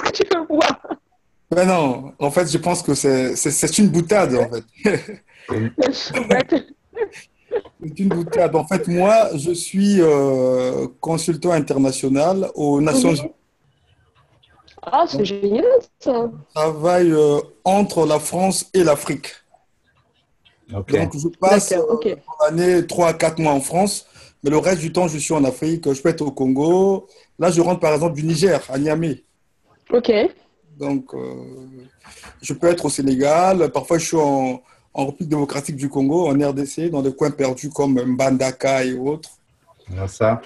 Qu'est-ce que tu veux voir? Ben non, en fait, je pense que c'est une boutade, en fait. Chouette. C'est une boutade. En fait, moi, je suis consultant international aux Nations Unies. Mhm. Ah, c'est Donc, génial, ça. je travaille entre la France et l'Afrique. OK. Donc, je passe D'accord, ok. dans l'année 3 à 4 mois en France, mais le reste du temps, je suis en Afrique. Je peux être au Congo. Là, je rentre par exemple du Niger, à Niamey. Ok. Donc, je peux être au Sénégal. Parfois, je suis en République démocratique du Congo, en RDC, dans des coins perdus comme Mbandaka et autres. Alors ça,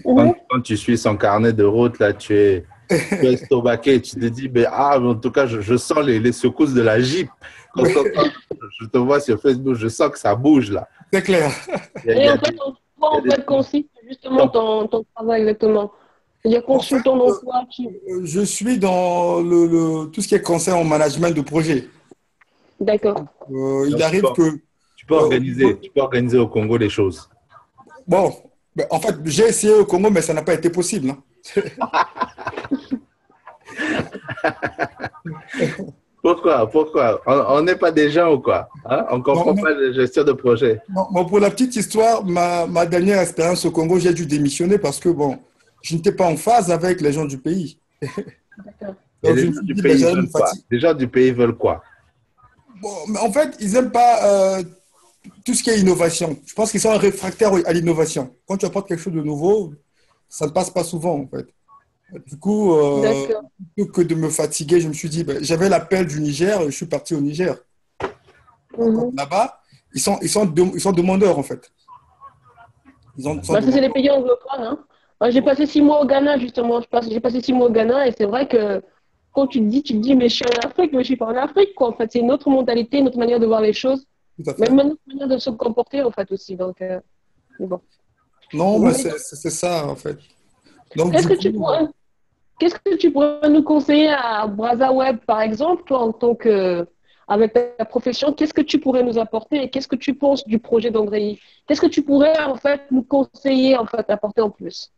Mhm. quand tu suis son carnet de route, là, tu es estomaqué. Tu te dis, mais, en tout cas, je sens les secousses de la Jeep. Quand je te vois sur Facebook, je sens que ça bouge, là. C'est clair. Il Et y a en des, fait, en quoi il y a en des fait consiste justement ton travail exactement? C'est-à-dire En fait, consultant d'emploi, tu... je suis dans tout ce qui est conseil en management de projet. D'accord. Il Donc, arrive que, tu peux organiser au Congo les choses. bon, ben, en fait, j'ai essayé au Congo, mais ça n'a pas été possible, hein. Pourquoi? Pourquoi? On n'est pas des gens ou quoi? Hein? On ne Non, comprend non, pas la gestion de projet. non, bon, pour la petite histoire, ma dernière expérience au Congo, j'ai dû démissionner parce que, bon, je n'étais pas en phase avec les gens du pays. D'accord. Et Donc, les je me gens suis du dit, ben, pays j'allais me veulent quoi? fatiguer. Les gens du pays veulent quoi? Bon, mais en fait, ils n'aiment pas tout ce qui est innovation. Je pense qu'ils sont réfractaires à l'innovation. Quand tu apportes quelque chose de nouveau, ça ne passe pas souvent, en fait. Du coup, D'accord. plutôt que de me fatiguer, je me suis dit, ben, j'avais l'appel du Niger, je suis parti au Niger. Donc Mhm. là-bas, ils sont demandeurs, en fait. Ils sont Bah, ça, c'est les demandeurs. pays anglophones, hein. Moi, j'ai passé 6 mois au Ghana, justement. J'ai passé 6 mois au Ghana et c'est vrai que quand tu te dis, mais je suis en Afrique, mais je suis pas en Afrique, quoi. En fait, c'est une autre mentalité, une autre manière de voir les choses, Tout à même fait. une autre manière de se comporter, en fait, aussi. Donc, mais bon. Non, mais Mais c'est ça, en fait. Donc, qu'est-ce du que tu coup, pourrais, qu'est-ce que tu pourrais nous conseiller à Web, par exemple, toi, en tant que, avec ta profession, qu'est-ce que tu pourrais nous apporter et qu'est-ce que tu penses du projet d'André? Qu'est-ce que tu pourrais, en fait, nous conseiller, en fait, apporter en plus?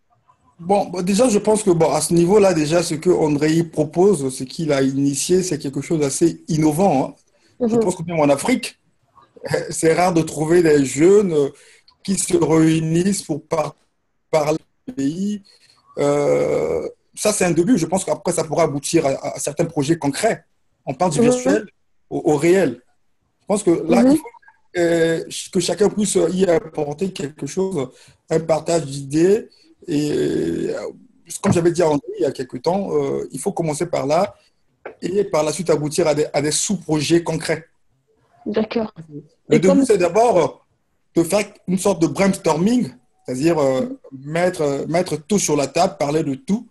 déjà, je pense que bon, à ce niveau-là, déjà, ce que Andrei propose, ce qu'il a initié, c'est quelque chose d'assez innovant, hein. Je Mhm. pense que même en Afrique, c'est rare de trouver des jeunes qui se réunissent pour parler du pays. Ça, c'est un début. Je pense qu'après, ça pourra aboutir à certains projets concrets. On parle du Mhm. virtuel au réel. Je pense que là, il Mhm. faut que chacun puisse y apporter quelque chose, un partage d'idées. Et comme j'avais dit à André il y a quelques temps, il faut commencer par là et par la suite aboutir à des sous-projets concrets. D'accord. Le Et début, comme... c'est d'abord de faire une sorte de brainstorming, c'est-à-dire Mhm. mettre tout sur la table, parler de tout.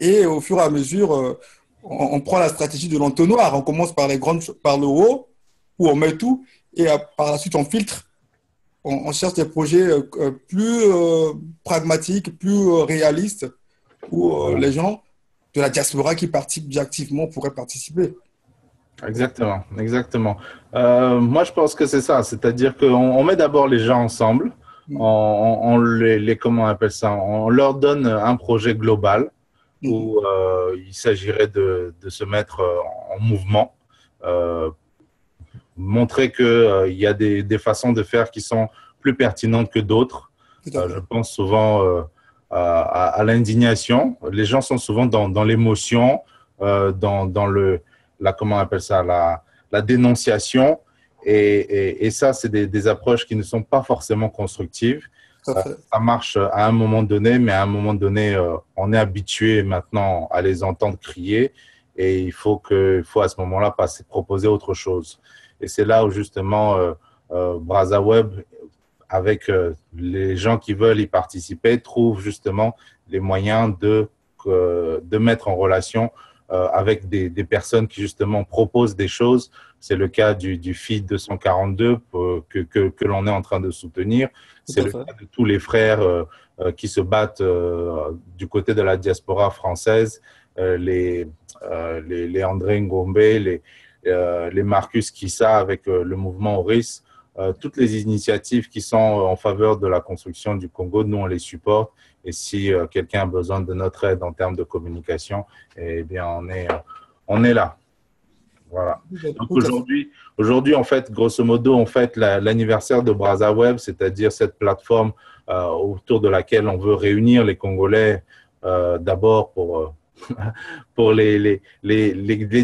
Et au fur et à mesure, on prend la stratégie de l'entonnoir. On commence par par le haut, où on met tout, et par la suite, on filtre. On cherche des projets plus pragmatiques, plus réalistes, où Voilà. les gens de la diaspora qui participent activement pourraient participer. Exactement, exactement. Moi, je pense que c'est ça, c'est-à-dire qu'on met d'abord les gens ensemble, on comment on appelle ça, on leur donne un projet global Mhm. où il s'agirait de se mettre en mouvement, euh, montrer qu'il y a des façons de faire qui sont plus pertinentes que d'autres. Tout à Je fait. pense souvent à l'indignation. Les gens sont souvent dans l'émotion, dans comment on appelle ça, la dénonciation. Et ça, c'est des approches qui ne sont pas forcément constructives. Tout à fait. Ça marche à un moment donné, mais à un moment donné, on est habitué maintenant à les entendre crier et il faut à ce moment-là proposer autre chose. Et c'est là où justement BrazaWeb, avec les gens qui veulent y participer, trouve justement les moyens de mettre en relation avec des personnes qui justement proposent des choses. C'est le cas du FID 242 que l'on est en train de soutenir. Tout C'est à le fait. cas de tous les frères qui se battent du côté de la diaspora française, les André Ngombe, les Marcus Kissa avec le mouvement Oris. toutes les initiatives qui sont en faveur de la construction du Congo, nous, on les supporte. Et si quelqu'un a besoin de notre aide en termes de communication, eh bien, on est là. Voilà. Donc aujourd'hui, en fait, grosso modo, on fête l'anniversaire de BrazaWeb, c'est-à-dire cette plateforme autour de laquelle on veut réunir les Congolais d'abord pour les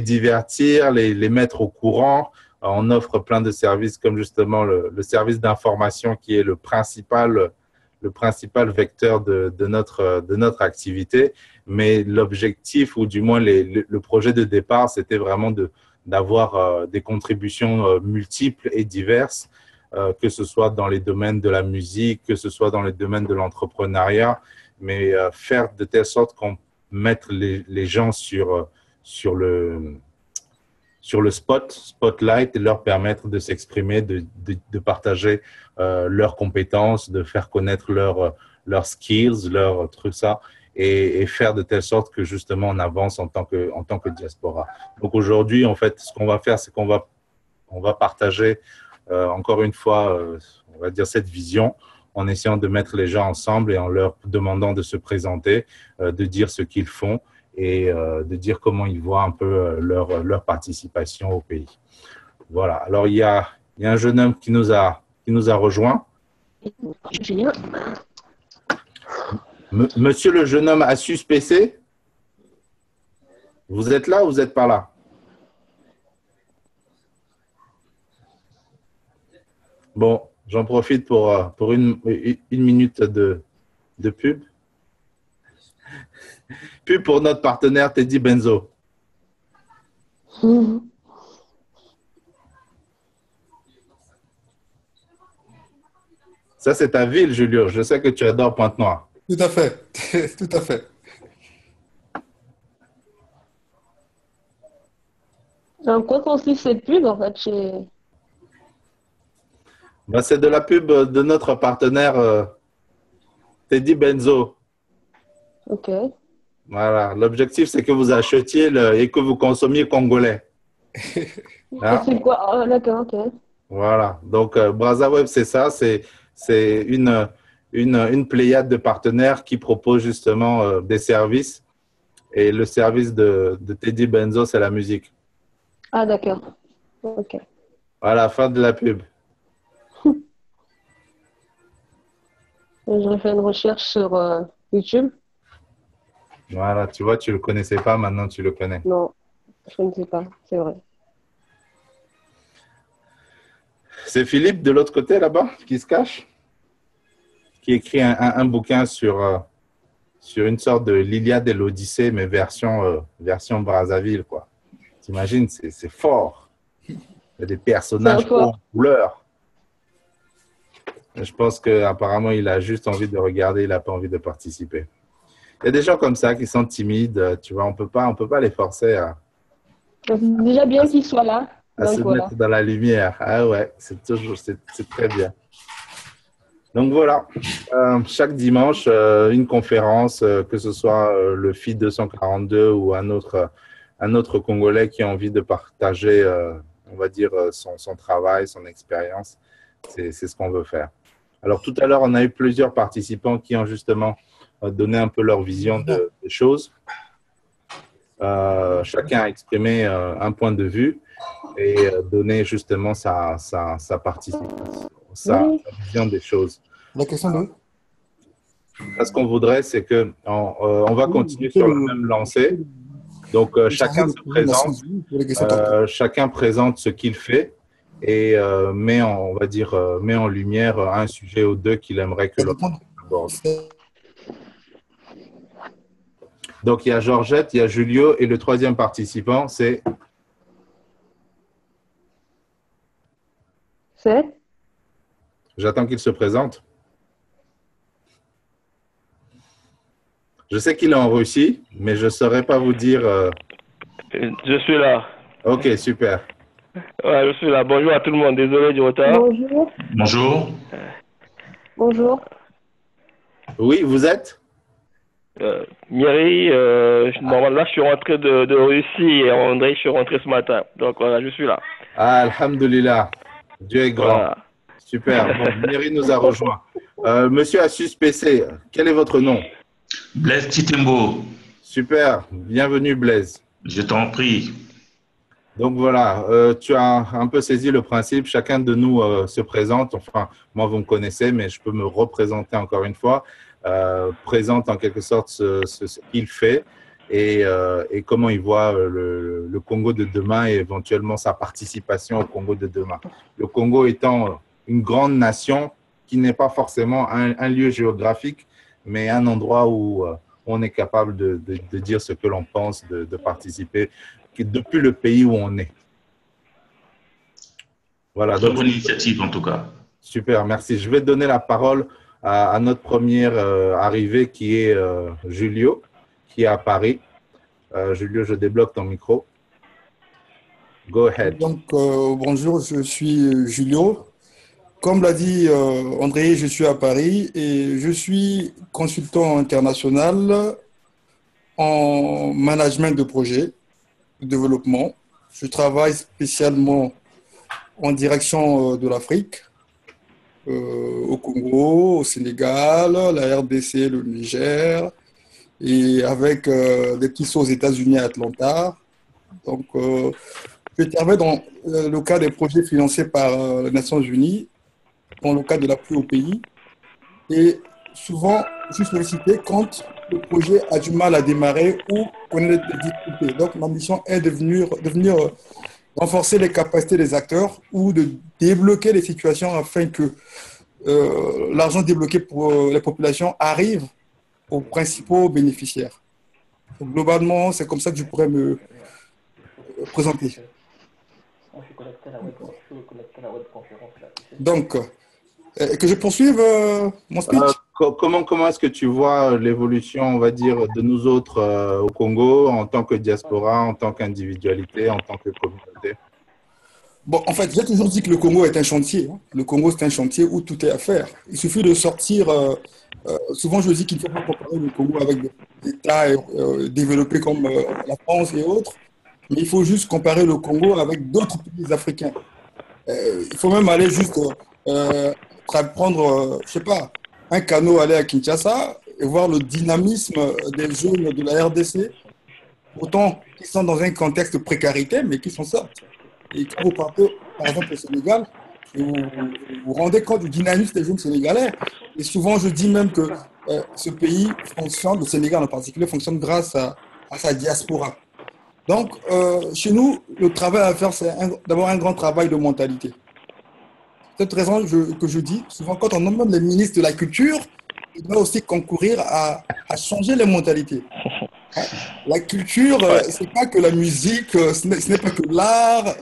divertir, les mettre au courant. On offre plein de services comme justement le service d'information qui est le principal vecteur de notre activité. Mais l'objectif, ou du moins le projet de départ, c'était vraiment d'avoir des contributions multiples et diverses, que ce soit dans les domaines de la musique, que ce soit dans les domaines de l'entrepreneuriat, mais faire de telle sorte qu'on mette les gens sur le spotlight et leur permettre de s'exprimer, de partager leurs compétences, de faire connaître leurs skills, leurs trucs, ça, et faire de telle sorte que justement on avance en tant que diaspora. Donc aujourd'hui, en fait, ce qu'on va faire, c'est qu'on va partager encore une fois, on va dire cette vision, en essayant de mettre les gens ensemble et en leur demandant de se présenter, de dire ce qu'ils font, et de dire comment ils voient un peu leur participation au pays. Voilà. Alors, il y a un jeune homme qui nous a rejoint. Monsieur le jeune homme Asus PC, vous êtes là ou vous n'êtes pas là? Bon, j'en profite pour une minute de pub. Pub pour notre partenaire Teddy Benzo. Ça, c'est ta ville, Julio. Je sais que tu adores Pointe-Noire. Tout à fait. Tout à fait. En quoi consiste cette pub, en fait, Ben, c'est de la pub de notre partenaire Teddy Benzo. Ok. Voilà. L'objectif, c'est que vous achetiez et que vous consommiez congolais. Hein? C'est quoi? Oh, d'accord, ok. Voilà. Donc, BrazaWeb, c'est ça. C'est une pléiade de partenaires qui proposent justement des services. Et le service de Teddy Benzo, c'est la musique. Ah, d'accord. Ok. Voilà, fin de la pub. J'aurais fait une recherche sur YouTube. Voilà, tu vois, tu ne le connaissais pas, maintenant tu le connais. Non, je ne sais pas, c'est vrai. C'est Philippe de l'autre côté là-bas qui se cache, qui écrit un bouquin sur une sorte de l'Iliade et l'Odyssée, mais version Brazzaville, quoi. T'imagines, c'est fort. Il y a des personnages en couleur. Je pense qu'apparemment, il a juste envie de regarder, il n'a pas envie de participer. Il y a des gens comme ça qui sont timides, tu vois, on peut pas les forcer à déjà bien qu'ils soient là. Se mettre dans la lumière. Ah ouais, c'est très bien. Donc voilà, chaque dimanche, une conférence, que ce soit le FIT 242 ou un autre Congolais qui a envie de partager, on va dire, son travail, son expérience. C'est ce qu'on veut faire. Alors tout à l'heure, on a eu plusieurs participants qui ont justement donné un peu leur vision des choses. Chacun a exprimé un point de vue et donné justement sa participation, sa vision des choses. La question de... Ce qu'on voudrait, c'est qu'on va continuer sur la même lancée. Donc, chacun se présente, chacun présente ce qu'il fait et met en lumière un sujet ou deux qu'il aimerait que l'autre aborde. Donc, il y a Georgette, il y a Julio et le troisième participant, c'est… C'est ? J'attends qu'il se présente. Je sais qu'il est en Russie, mais je ne saurais pas vous dire… Je suis là. Ok, super. Ouais, je suis là. Bonjour à tout le monde. Désolé du retard. Bonjour. Bonjour. Bonjour. Oui, vous êtes Mireille, normalement, là, je suis rentré de Russie et André, je suis rentré ce matin. Donc, voilà, je suis là. Ah, alhamdoulilah. Dieu est grand. Voilà. Super. Bon, Miri nous a rejoint. Monsieur Asus PC, quel est votre nom? Blaise Titembo. Super. Bienvenue, Blaise. Je t'en prie. Donc voilà, tu as un peu saisi le principe. Chacun de nous se présente. Enfin, moi, vous me connaissez, mais je peux me représenter encore une fois. Présente en quelque sorte ce qu'il fait et comment il voit le Congo de demain et éventuellement sa participation au Congo de demain. Le Congo étant une grande nation qui n'est pas forcément un lieu géographique, mais un endroit où on est capable de dire ce que l'on pense, de participer depuis le pays où on est. Voilà. Très bonne initiative en tout cas. Super, merci. Je vais donner la parole à notre première arrivée qui est Julio, qui est à Paris. Julio, je débloque ton micro. Go ahead. Donc, bonjour, je suis Julio. Comme l'a dit André, je suis à Paris et je suis consultant international en management de projet, de développement. Je travaille spécialement en direction de l'Afrique, au Congo, au Sénégal, la RDC, le Niger, et avec des petits sauts aux États-Unis à Atlanta. Donc, j'interviens dans le cas des projets financés par les Nations Unies, dans le cas de l'appui au pays. Et souvent, je suis sollicité quand le projet a du mal à démarrer ou connaît des difficultés. Donc, ma mission est de venir renforcer les capacités des acteurs ou de débloquer les situations afin que l'argent débloqué pour les populations arrive aux principaux bénéficiaires. Donc, globalement, c'est comme ça que je pourrais me présenter. Donc, que je poursuive mon speech? Comment est-ce que tu vois l'évolution, on va dire, de nous autres au Congo en tant que diaspora, en tant qu'individualité, en tant que communauté? Bon, en fait, j'ai toujours dit que le Congo est un chantier. Le Congo, c'est un chantier où tout est à faire. Il suffit de sortir. Souvent, je dis qu'il ne faut pas comparer le Congo avec des États développés comme la France et autres, mais il faut juste comparer le Congo avec d'autres pays africains. Il faut même aller juste prendre, je sais pas, un canot, aller à Kinshasa et voir le dynamisme des jeunes de la RDC, autant qu'ils sont dans un contexte de précarité, mais qui s'en sortent. Et quand vous partez, par exemple, au Sénégal, vous vous rendez compte du dynamisme des jeunes sénégalais. Et souvent, je dis même que ce pays fonctionne, le Sénégal en particulier, fonctionne grâce à sa diaspora. Donc, chez nous, le travail à faire, c'est d'abord un grand travail de mentalité. C'est cette raison que je dis, souvent, quand on nomme les ministres de la culture, il doit aussi concourir à changer les mentalités. La culture, ce n'est pas que la musique, ce n'est pas que l'art,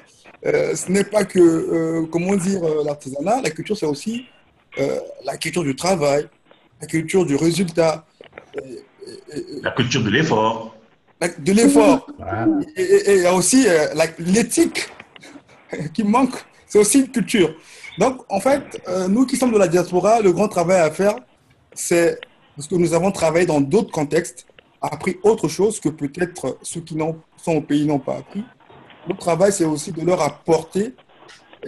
ce n'est pas que, comment dire, l'artisanat. La culture, c'est aussi la culture du travail, la culture du résultat. La culture de l'effort. De l'effort. Et il y a aussi l'éthique qui manque. C'est aussi une culture. Donc, en fait, nous qui sommes de la diaspora, le grand travail à faire, c'est parce que nous avons travaillé dans d'autres contextes, appris autre chose que peut-être ceux qui sont au pays n'ont pas appris. Notre travail, c'est aussi de leur apporter,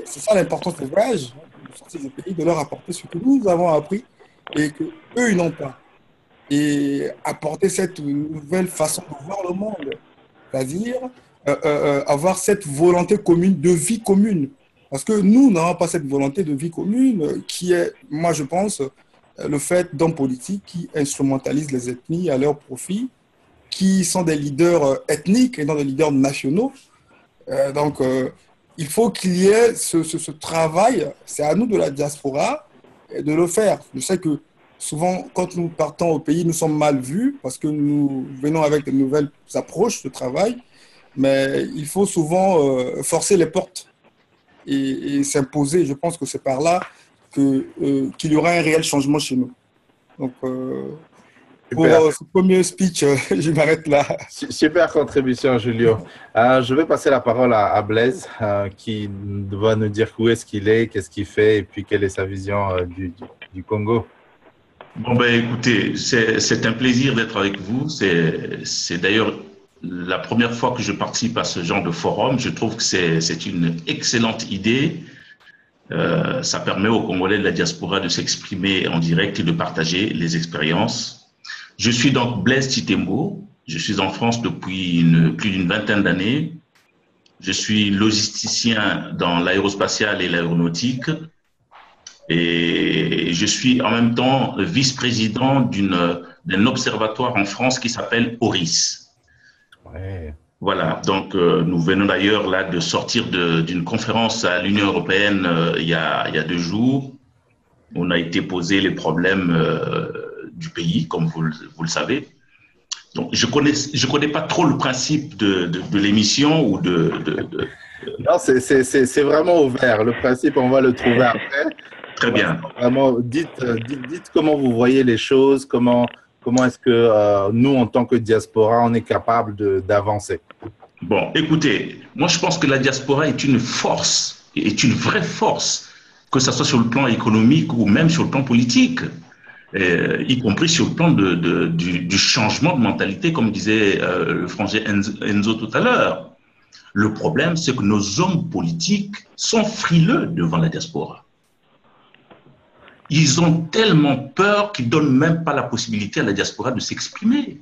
c'est ça l'importance des voyages, de sortir du pays, de leur apporter ce que nous avons appris et qu'eux, ils n'ont pas. Et apporter cette nouvelle façon de voir le monde, c'est-à-dire avoir cette volonté commune, de vie commune. Parce que nous n'avons pas cette volonté de vie commune qui est, moi je pense, le fait d'hommes politiques qui instrumentalisent les ethnies à leur profit, qui sont des leaders ethniques et non des leaders nationaux. Donc, il faut qu'il y ait ce travail, c'est à nous de la diaspora de le faire. Je sais que souvent, quand nous partons au pays, nous sommes mal vus parce que nous venons avec de nouvelles approches de travail, mais il faut souvent forcer les portes et s'imposer. Je pense que c'est par là qu'il y aura un réel changement chez nous. Donc, pour ce premier speech, je m'arrête là. Super contribution, Julio. Je vais passer la parole à Blaise, qui va nous dire où est-ce qu'il est, qu'est-ce qu'il fait, et puis quelle est sa vision du Congo. Bon, ben, écoutez, c'est un plaisir d'être avec vous. C'est d'ailleurs la première fois que je participe à ce genre de forum. Je trouve que c'est une excellente idée. Ça permet aux Congolais de la diaspora de s'exprimer en direct et de partager les expériences. Je suis donc Blaise Titembo. Je suis en France depuis plus d'une vingtaine d'années. Je suis logisticien dans l'aérospatiale et l'aéronautique. Et je suis en même temps vice-président d'un observatoire en France qui s'appelle ORIS. Ouais. Voilà, donc nous venons d'ailleurs là de sortir d'une conférence à l'Union européenne il y a 2 jours. On a été posé les problèmes du pays, comme vous le savez. Donc je connais pas trop le principe de l'émission ou Non, c'est vraiment ouvert. Le principe, on va le trouver après. Très bien. Vraiment, dites comment vous voyez les choses, comment est-ce que nous, en tant que diaspora, on est capable d'avancer. Bon, écoutez, moi je pense que la diaspora est une force, est une vraie force, que ce soit sur le plan économique ou même sur le plan politique, y compris sur le plan du changement de mentalité, comme disait le frangin Enzo tout à l'heure. Le problème, c'est que nos hommes politiques sont frileux devant la diaspora. Ils ont tellement peur qu'ils ne donnent même pas la possibilité à la diaspora de s'exprimer.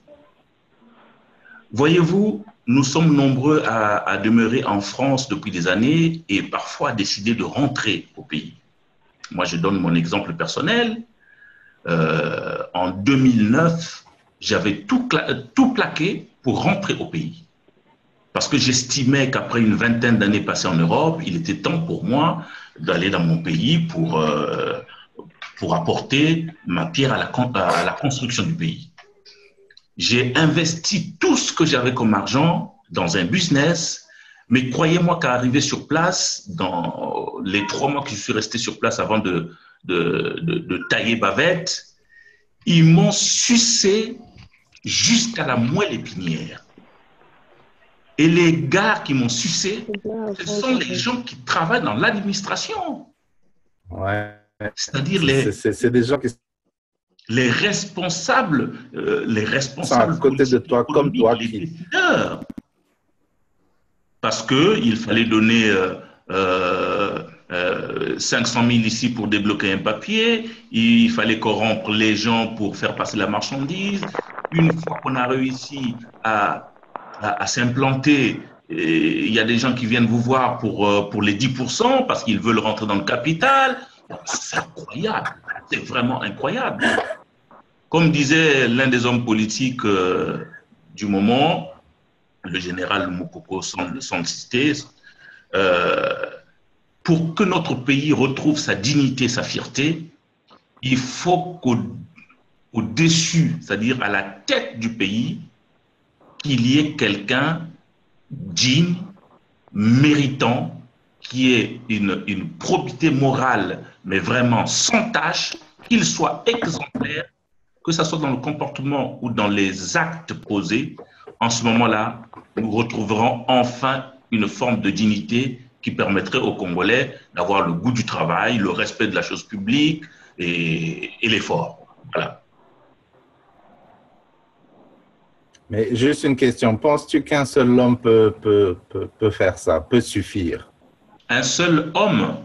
Voyez-vous, nous sommes nombreux à demeurer en France depuis des années et parfois à décider de rentrer au pays. Moi, je donne mon exemple personnel. En 2009, j'avais tout plaqué pour rentrer au pays. Parce que j'estimais qu'après une vingtaine d'années passées en Europe, il était temps pour moi d'aller dans mon pays pour apporter ma pierre à la construction du pays. J'ai investi tout ce que j'avais comme argent dans un business, mais croyez-moi qu'arrivé sur place, dans les 3 mois que je suis resté sur place avant de tailler bavette, ils m'ont sucé jusqu'à la moelle épinière. Et les gars qui m'ont sucé, ce sont les gens qui travaillent dans l'administration. Ouais. C'est-à-dire c'est des gens qui les responsables sont à côté de toi, comme toi, les décideurs. Parce qu'il fallait donner 500 000 ici pour débloquer un papier, il fallait corrompre les gens pour faire passer la marchandise. Une fois qu'on a réussi à s'implanter, il y a des gens qui viennent vous voir pour les 10% parce qu'ils veulent rentrer dans le capital. C'est incroyable, c'est vraiment incroyable. Comme disait l'un des hommes politiques du moment, le général Moukoko sans le citer, pour que notre pays retrouve sa dignité, sa fierté, il faut qu'au-dessus, c'est-à-dire à la tête du pays, qu'il y ait quelqu'un digne, méritant, qui ait une probité morale, mais vraiment sans tâche, qu'il soit exemplaire, que ce soit dans le comportement ou dans les actes posés. En ce moment-là, nous retrouverons enfin une forme de dignité qui permettrait aux Congolais d'avoir le goût du travail, le respect de la chose publique et l'effort. Voilà. Mais juste une question, penses-tu qu'un seul homme peut faire ça, peut suffire? Un seul homme?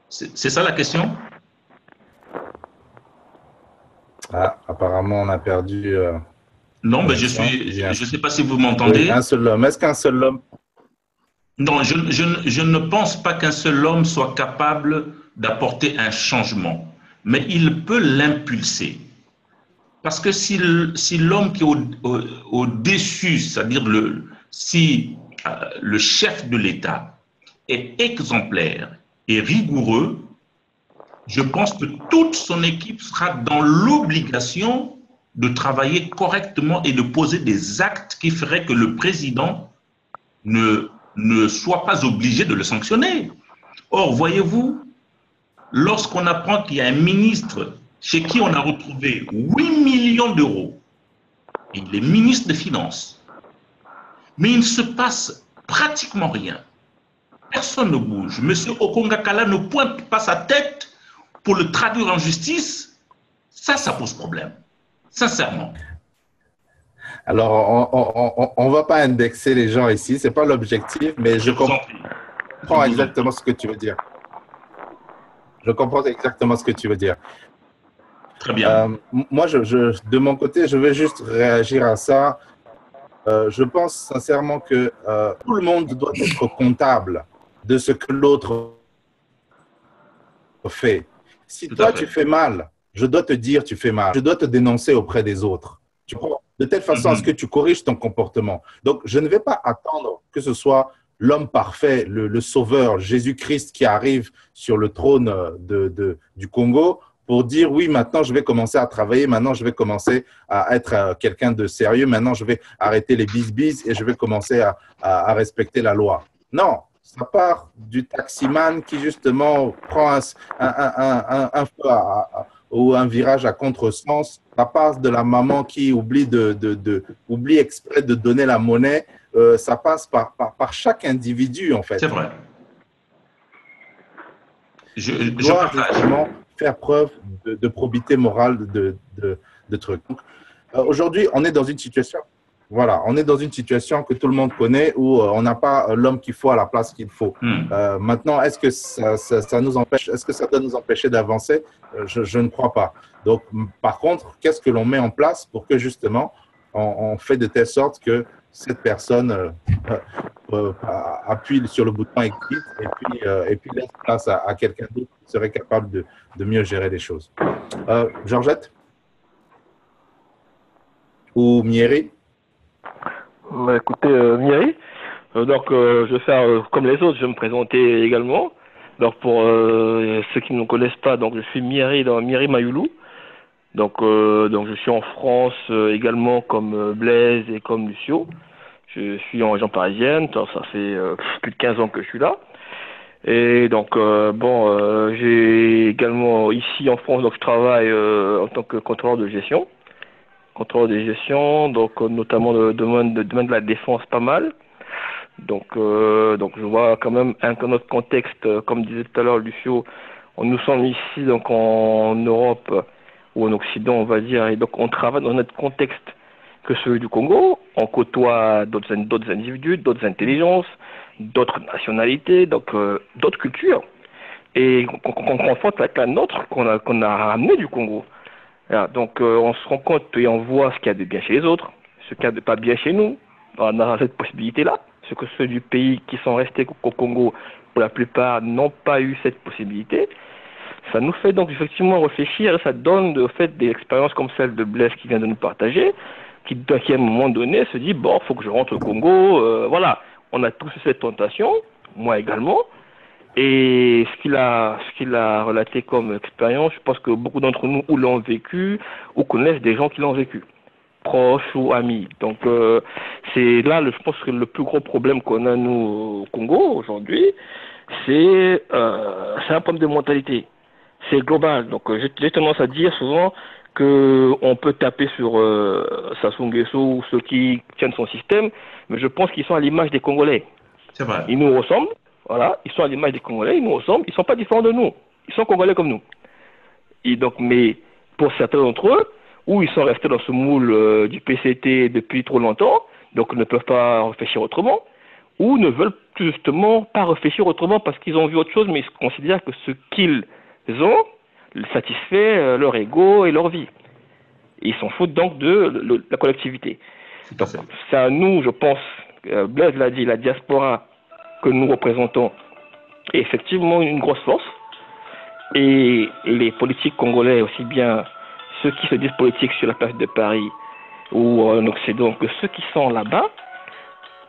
C'est ça la question? Ah, apparemment, on a perdu… non, mais je sais pas si vous m'entendez. Oui, un seul homme. Est-ce qu'un seul homme… Non, je ne pense pas qu'un seul homme soit capable d'apporter un changement, mais il peut l'impulser. Parce que si l'homme qui est au-dessus, c'est-à-dire si le chef de l'État est exemplaire et rigoureux, je pense que toute son équipe sera dans l'obligation de travailler correctement et de poser des actes qui feraient que le président ne soit pas obligé de le sanctionner. Or, voyez-vous, lorsqu'on apprend qu'il y a un ministre chez qui on a retrouvé 8 millions d'euros, il est ministre des Finances, mais il ne se passe pratiquement rien. Personne ne bouge. Monsieur Okongakala ne pointe pas sa tête pour le traduire en justice. Ça pose problème, sincèrement. Alors, on ne va pas indexer les gens ici, ce n'est pas l'objectif, mais je comprends. comprends exactement ce que tu veux dire. Je comprends exactement ce que tu veux dire. Très bien. Moi, de mon côté, je vais juste réagir à ça. Je pense sincèrement que tout le monde doit être comptable de ce que l'autre fait. Si Tout à toi, fait. tu fais mal, je dois te dire tu fais mal. Je dois te dénoncer auprès des autres. Tu comprends? De telle façon à ce que tu corriges ton comportement. Donc, je ne vais pas attendre que ce soit l'homme parfait, le sauveur, Jésus-Christ qui arrive sur le trône du Congo pour dire oui, maintenant je vais commencer à travailler, maintenant je vais commencer à être quelqu'un de sérieux, maintenant je vais arrêter les bis-bis et je vais commencer à respecter la loi. Non, ça part du taximan qui justement prend un feu ou un virage à contresens. Ça passe de la maman qui oublie exprès de donner la monnaie. Ça passe par chaque individu, en fait. C'est vrai. Je doit partage. justement faire preuve de probité morale de trucs. Aujourd'hui, on est dans une situation, voilà, on est dans une situation que tout le monde connaît où on n'a pas l'homme qu'il faut à la place qu'il faut. Maintenant, est-ce que ça nous empêche, est-ce que ça doit nous empêcher d'avancer? Je ne crois pas. Donc, par contre, qu'est-ce que l'on met en place pour que justement, on fait de telle sorte que cette personne appuie sur le bouton exit et puis laisse place à quelqu'un d'autre qui serait capable de mieux gérer les choses. Georgette ou Mieri? Bah, écoutez, Mireille, je vais faire comme les autres, je vais me présenter également. Donc pour ceux qui ne me connaissent pas, donc je suis Mireille dans Mireille Mayoulou. Donc je suis en France également comme Blaise et comme Lucio. Je suis en région parisienne, donc ça fait plus de 15 ans que je suis là. Et donc j'ai également ici en France, donc je travaille en tant que contrôleur de gestion. Contrôleur de gestion, donc notamment le domaine de la défense pas mal. Donc je vois quand même un autre contexte, comme disait tout à l'heure Lucio, nous sommes ici donc en Europe ou en Occident on va dire, et donc on travaille dans notre contexte que celui du Congo, on côtoie d'autres individus, d'autres intelligences, d'autres nationalités, donc d'autres cultures, et qu'on confronte avec la nôtre qu'on a ramenée du Congo. Alors, donc on se rend compte et on voit ce qu'il y a de bien chez les autres, ce qu'il y a de pas bien chez nous. On a cette possibilité-là, ce que ceux du pays qui sont restés au Congo, pour la plupart, n'ont pas eu cette possibilité. Ça nous fait donc effectivement réfléchir et ça donne de fait des expériences comme celle de Blaise qui vient de nous partager, qui à un moment donné se dit bon, faut que je rentre au Congo, voilà. On a tous eu cette tentation, moi également. Et ce qu'il a relaté comme expérience, je pense que beaucoup d'entre nous ou l'ont vécu ou connaissent des gens qui l'ont vécu, proches ou amis. Donc c'est là, je pense que le plus gros problème qu'on a nous au Congo aujourd'hui, c'est un problème de mentalité. C'est global. Donc j'ai tendance à dire souvent qu'on peut taper sur Sassou Nguesso ou ceux qui tiennent son système, mais je pense qu'ils sont à l'image des Congolais. C'est vrai. Ils nous ressemblent. Voilà, ils sont à l'image des Congolais, ils nous ressemblent, ils ne sont pas différents de nous. Ils sont Congolais comme nous. Et donc, mais pour certains d'entre eux, ou ils sont restés dans ce moule du PCT depuis trop longtemps, donc ne peuvent pas réfléchir autrement, ou ne veulent justement pas réfléchir autrement parce qu'ils ont vu autre chose, mais ils considèrent que ce qu'ils ont satisfait leur ego et leur vie. Et ils s'en foutent donc de la collectivité. Donc, c'est à nous, je pense, Blaise l'a dit, la diaspora que nous représentons est effectivement une grosse force. Et les politiques congolais, aussi bien ceux qui se disent politiques sur la place de Paris ou en Occident, que ceux qui sont là-bas,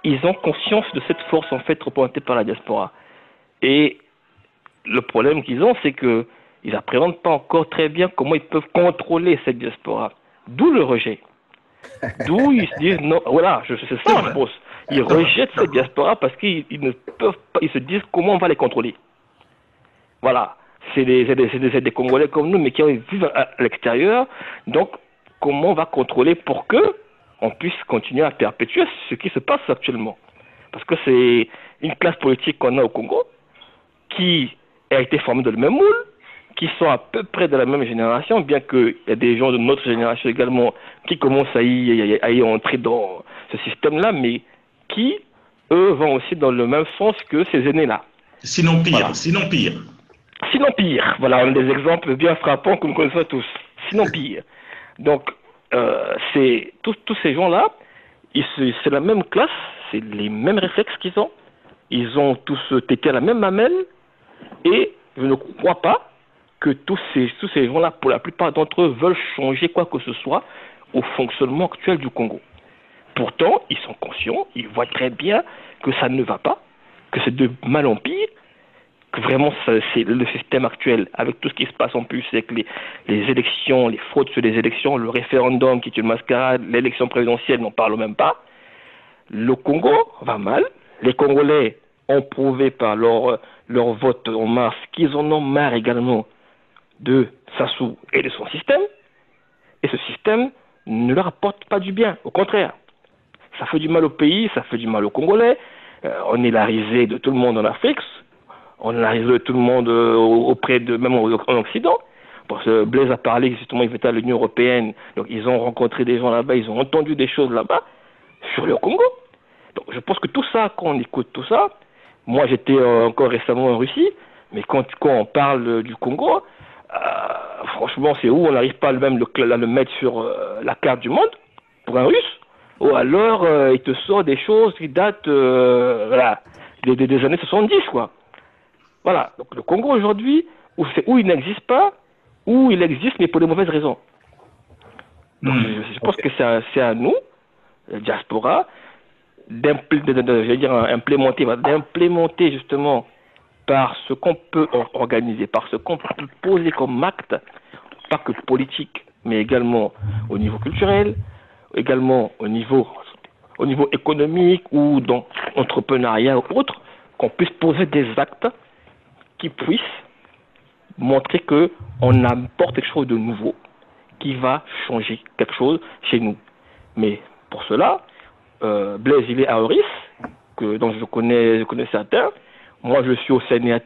ils ont conscience de cette force en fait représentée par la diaspora. Et le problème qu'ils ont, c'est qu'ils n'appréhendent pas encore très bien comment ils peuvent contrôler cette diaspora. D'où le rejet. D'où ils se disent non, voilà, c'est ça je pense. Ils rejettent cette diaspora parce qu'ils ne peuvent pas, ils se disent comment on va les contrôler. Voilà, c'est des Congolais comme nous, mais qui vivent à l'extérieur. Donc, comment on va contrôler pour que on puisse continuer à perpétuer ce qui se passe actuellement? Parce que c'est une classe politique qu'on a au Congo qui a été formée dans le même moule, qui sont à peu près de la même génération, bien qu'il y a des gens de notre génération également qui commencent à y entrer dans ce système-là, mais qui, eux, vont aussi dans le même sens que ces aînés-là. Sinon pire, Voilà. sinon pire. Sinon pire. Voilà, on a des exemples bien frappants que nous connaissons tous. Sinon pire. Donc, c'est tous ces gens-là, c'est la même classe, c'est les mêmes réflexes qu'ils ont. Ils ont tous tété à la même mamelle. Et je ne crois pas que tous ces gens-là, pour la plupart d'entre eux, veulent changer quoi que ce soit au fonctionnement actuel du Congo. Pourtant, ils sont conscients, ils voient très bien que ça ne va pas, que c'est de mal en pire, que vraiment c'est le système actuel, avec tout ce qui se passe en plus, avec les élections, les fraudes sur les élections, le référendum qui est une mascarade, l'élection présidentielle, n'en parle même pas. Le Congo va mal. Les Congolais ont prouvé par leur vote en mars qu'ils en ont marre également de Sassou et de son système. Et ce système ne leur apporte pas du bien. Au contraire, ça fait du mal au pays, ça fait du mal aux Congolais. On est la risée de tout le monde en Afrique. On est la risée de tout le monde auprès de, même en Occident. Parce que Blaise a parlé justement, il était à l'Union européenne. Donc ils ont rencontré des gens là-bas, ils ont entendu des choses là-bas sur le Congo. Donc je pense que tout ça, quand on écoute tout ça, moi j'étais encore récemment en Russie, mais quand on parle du Congo, franchement c'est où on n'arrive pas même le mettre sur la carte du monde pour un Russe, ou alors il te sort des choses qui datent voilà, des années 70 quoi. Voilà, donc le Congo aujourd'hui, où il n'existe pas, où il existe mais pour de mauvaises raisons. Donc je pense que c'est à nous, diaspora, d'implémenter justement par ce qu'on peut organiser, par ce qu'on peut poser comme acte, pas que politique, mais également au niveau culturel, également au niveau économique ou dans l'entrepreneuriat ou autre, qu'on puisse poser des actes qui puissent montrer qu'on apporte quelque chose de nouveau, qui va changer quelque chose chez nous. Mais pour cela, Blaise, il est à Euris, dont je connais certains. Moi, je suis au CNAT,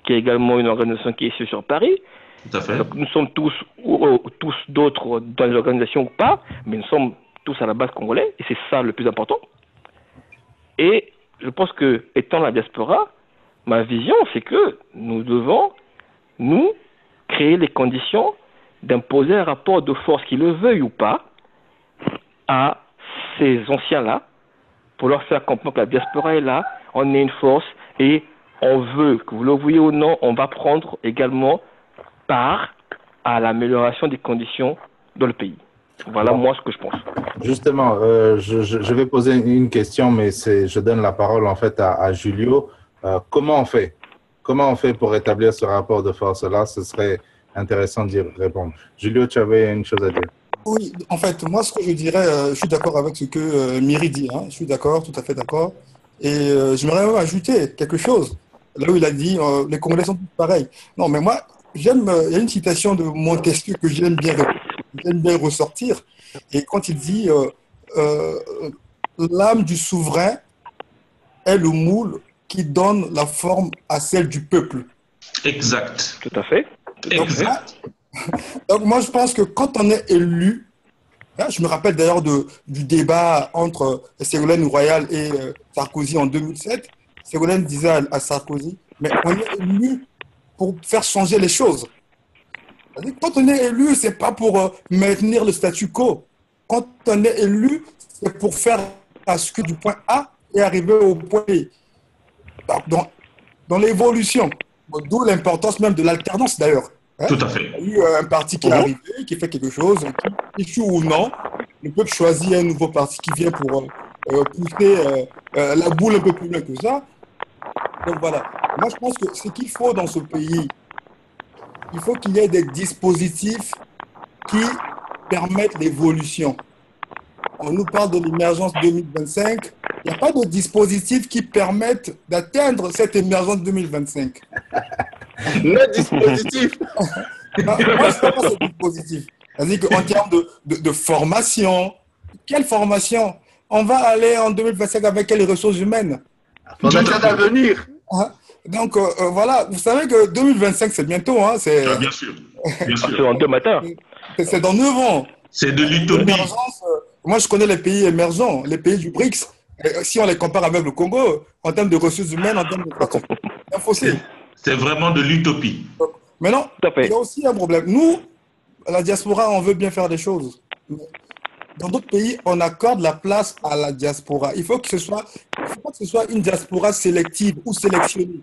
qui est également une organisation qui est ici sur Paris. Tout à fait. Donc, nous sommes tous d'autres dans les organisations ou pas, mais nous sommes tous à la base congolais, et c'est ça le plus important. Et je pense que, étant la diaspora, ma vision, c'est que nous devons, nous, créer les conditions d'imposer un rapport de force, qu'ils le veuillent ou pas, à ces anciens-là, pour leur faire comprendre que la diaspora est là, on est une force, et on veut, que vous le vouliez ou non, on va prendre également part à l'amélioration des conditions dans le pays. Voilà moi ce que je pense. Justement, je vais poser une question, mais je donne la parole en fait à Julio. Comment on fait? Comment on fait pour établir ce rapport de force-là? Ce serait intéressant d'y répondre. Julio, tu avais une chose à dire? Oui, en fait, moi, ce que je dirais, je suis d'accord avec ce que Myri dit. Hein, je suis d'accord, tout à fait d'accord. Et j'aimerais même ajouter quelque chose. Là où il a dit, les Congolais sont tous pareils. Non, mais moi, il y a une citation de Montesquieu que j'aime bien ressortir. Et quand il dit, l'âme du souverain est le moule qui donne la forme à celle du peuple. Exact. Tout à fait. Exact. Donc moi, je pense que quand on est élu, hein, je me rappelle d'ailleurs du débat entre Ségolène Royal et Sarkozy en 2007. Ségolène disait à Sarkozy, mais on est élu pour faire changer les choses. C'est-à-dire, quand on est élu, ce n'est pas pour maintenir le statu quo. Quand on est élu, c'est pour faire basculer du point A et arriver au point B. Dans l'évolution, d'où l'importance même de l'alternance d'ailleurs. Hein? Tout à fait. Il y a eu un parti qui est arrivé, qui fait quelque chose, qui échoue ou non. Le peuple choisit un nouveau parti qui vient pour pousser la boule un peu plus loin que ça. Donc voilà. Moi, je pense que ce qu'il faut dans ce pays, il faut qu'il y ait des dispositifs qui permettent l'évolution. On nous parle de l'émergence 2025. Il n'y a pas de dispositifs qui permettent d'atteindre cette émergence 2025. Le dispositif. Moi, je ne sais pas ce dispositif. C'est-à-dire qu'en termes de formation, quelle formation? On va aller en 2025 avec quelles ressources humaines? Formation d'avenir. Hein? Donc, voilà, vous savez que 2025, c'est bientôt. Hein? Bien sûr. Bien C'est sûr. en 2 matins. C'est dans 9 ans. C'est de l'utopie. Moi, je connais les pays émergents, les pays du BRICS. Si on les compare avec le Congo, en termes de ressources humaines, en termes de un fossé. C'est vraiment de l'utopie. Maintenant, Tout à fait. il y a aussi un problème. Nous, la diaspora, on veut bien faire des choses. Mais dans d'autres pays, on accorde la place à la diaspora. Il faut pas que ce soit une diaspora sélective ou sélectionnée.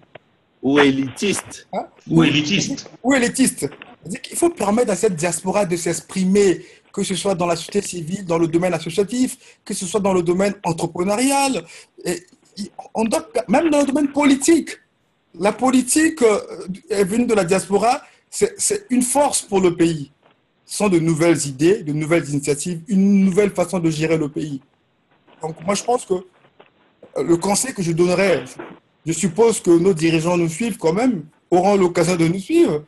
Ou élitiste. Hein? Ou élitiste. Ou élitiste. C'est-à-dire qu'il faut permettre à cette diaspora de s'exprimer, que ce soit dans la société civile, dans le domaine associatif, que ce soit dans le domaine entrepreneurial, et même dans le domaine politique. La politique est venue de la diaspora, c'est une force pour le pays. Ce sont de nouvelles idées, de nouvelles initiatives, une nouvelle façon de gérer le pays. Donc moi, je pense que le conseil que je donnerais, je suppose que nos dirigeants nous suivent quand même, auront l'occasion de nous suivre.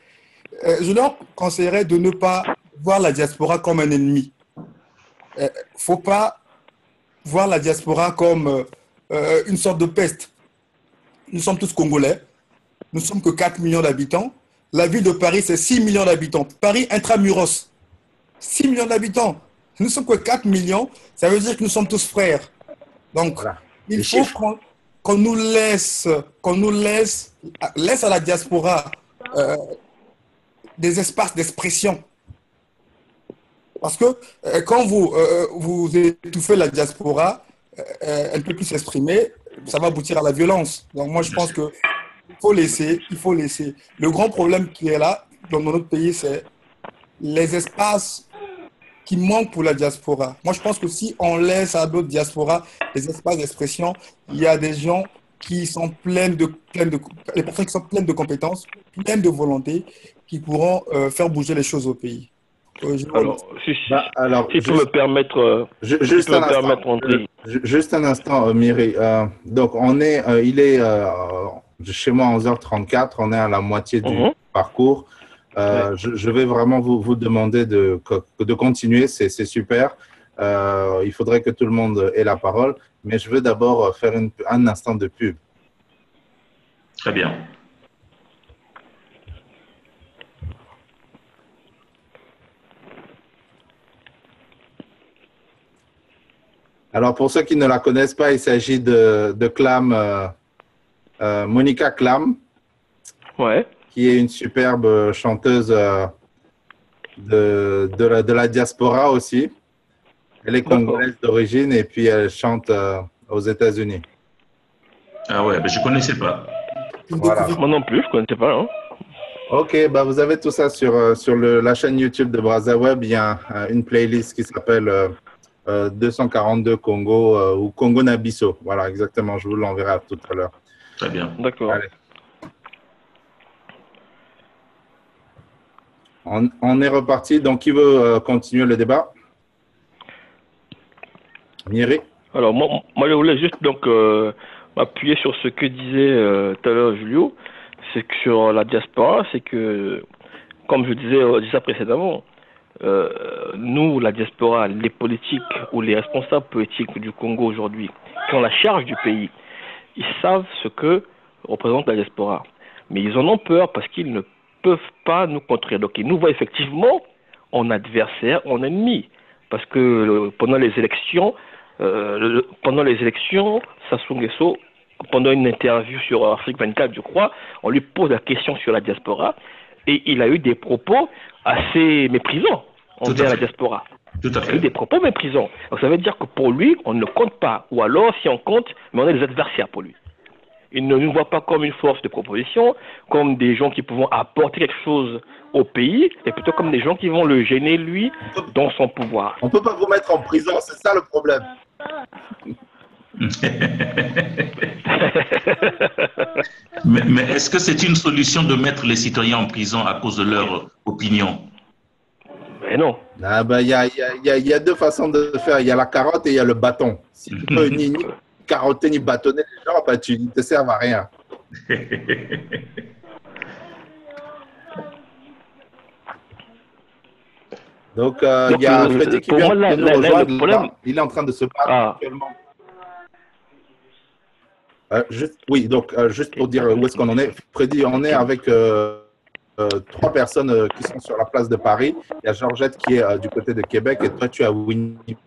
Je leur conseillerais de ne pas voir la diaspora comme un ennemi. Il ne faut pas voir la diaspora comme une sorte de peste. Nous sommes tous Congolais. Nous ne sommes que 4 millions d'habitants. La ville de Paris, c'est 6 millions d'habitants. Paris intramuros, 6 millions d'habitants. Nous ne sommes que 4 millions. Ça veut dire que nous sommes tous frères. Donc, Voilà. il faut qu'on nous laisse à la diaspora des espaces d'expression. Parce que quand vous étouffez la diaspora, elle ne peut plus s'exprimer, ça va aboutir à la violence. Donc moi, je pense qu'il faut laisser. Le grand problème qui est là, dans notre pays, c'est les espaces qui manquent pour la diaspora. Moi, je pense que si on laisse à d'autres diasporas des espaces d'expression, il y a des gens qui sont les personnes qui sont pleines de compétences, pleines de volonté, qui pourront faire bouger les choses au pays. Alors, si tu me permettre, juste un instant, Myri. Donc, il est chez moi à 11h34, on est à la moitié du parcours. Je vais vraiment vous demander de continuer, c'est super. Il faudrait que tout le monde ait la parole, mais je veux d'abord faire un instant de pub. Très bien. Alors, pour ceux qui ne la connaissent pas, il s'agit de Clam, Monica Clam, qui est une superbe chanteuse de la diaspora aussi. Elle est congolaise d'origine et puis elle chante aux États-Unis. Ah ouais, mais je ne connaissais pas. Voilà. Moi non plus, je ne connaissais pas. Hein. Ok, bah vous avez tout ça sur la chaîne YouTube de BrazaWeb. Il y a une playlist qui s'appelle 242 Congo ou Congo Nabiso. Voilà, exactement. Je vous l'enverrai tout à l'heure. Très bien. D'accord. On est reparti. Donc, qui veut continuer le débat? Myri? Alors, moi, je voulais juste m'appuyer sur ce que disait tout à l'heure Julio. C'est que sur la diaspora, c'est que, comme je disais précédemment, nous, la diaspora, les politiques ou les responsables politiques du Congo aujourd'hui, qui ont la charge du pays, ils savent ce que représente la diaspora. Mais ils en ont peur parce qu'ils ne peuvent pas nous contrer. Donc, ils nous voient effectivement en adversaire, en ennemi. Parce que pendant les élections, Sassou Nguesso, pendant une interview sur Afrique 24, je crois, on lui pose la question sur la diaspora et il a eu des propos assez méprisants envers la diaspora. Tout à fait. Il a eu des propos méprisants. Donc ça veut dire que pour lui, on ne compte pas. Ou alors, si on compte, mais on est des adversaires pour lui. Il ne nous voit pas comme une force de proposition, comme des gens qui pourront apporter quelque chose au pays, et plutôt comme des gens qui vont le gêner, lui, dans son pouvoir. On ne peut pas vous mettre en prison, c'est ça le problème. mais est-ce que c'est une solution de mettre les citoyens en prison à cause de leur opinion? Mais non. Ah ben, y a deux façons de faire. Il y a la carotte et il y a le bâton. Si tu peux ni carotter ni bâtonner les gens, ben, tu ne te sers à rien. Donc, il y a Freddy qui vient de nous rejoindre. Il est en train de se battre actuellement. Juste pour dire où est-ce qu'on en est. Freddy, on est avec 3 personnes qui sont sur la place de Paris. Il y a Georgette qui est du côté de Québec et toi, tu es à Winnipeg.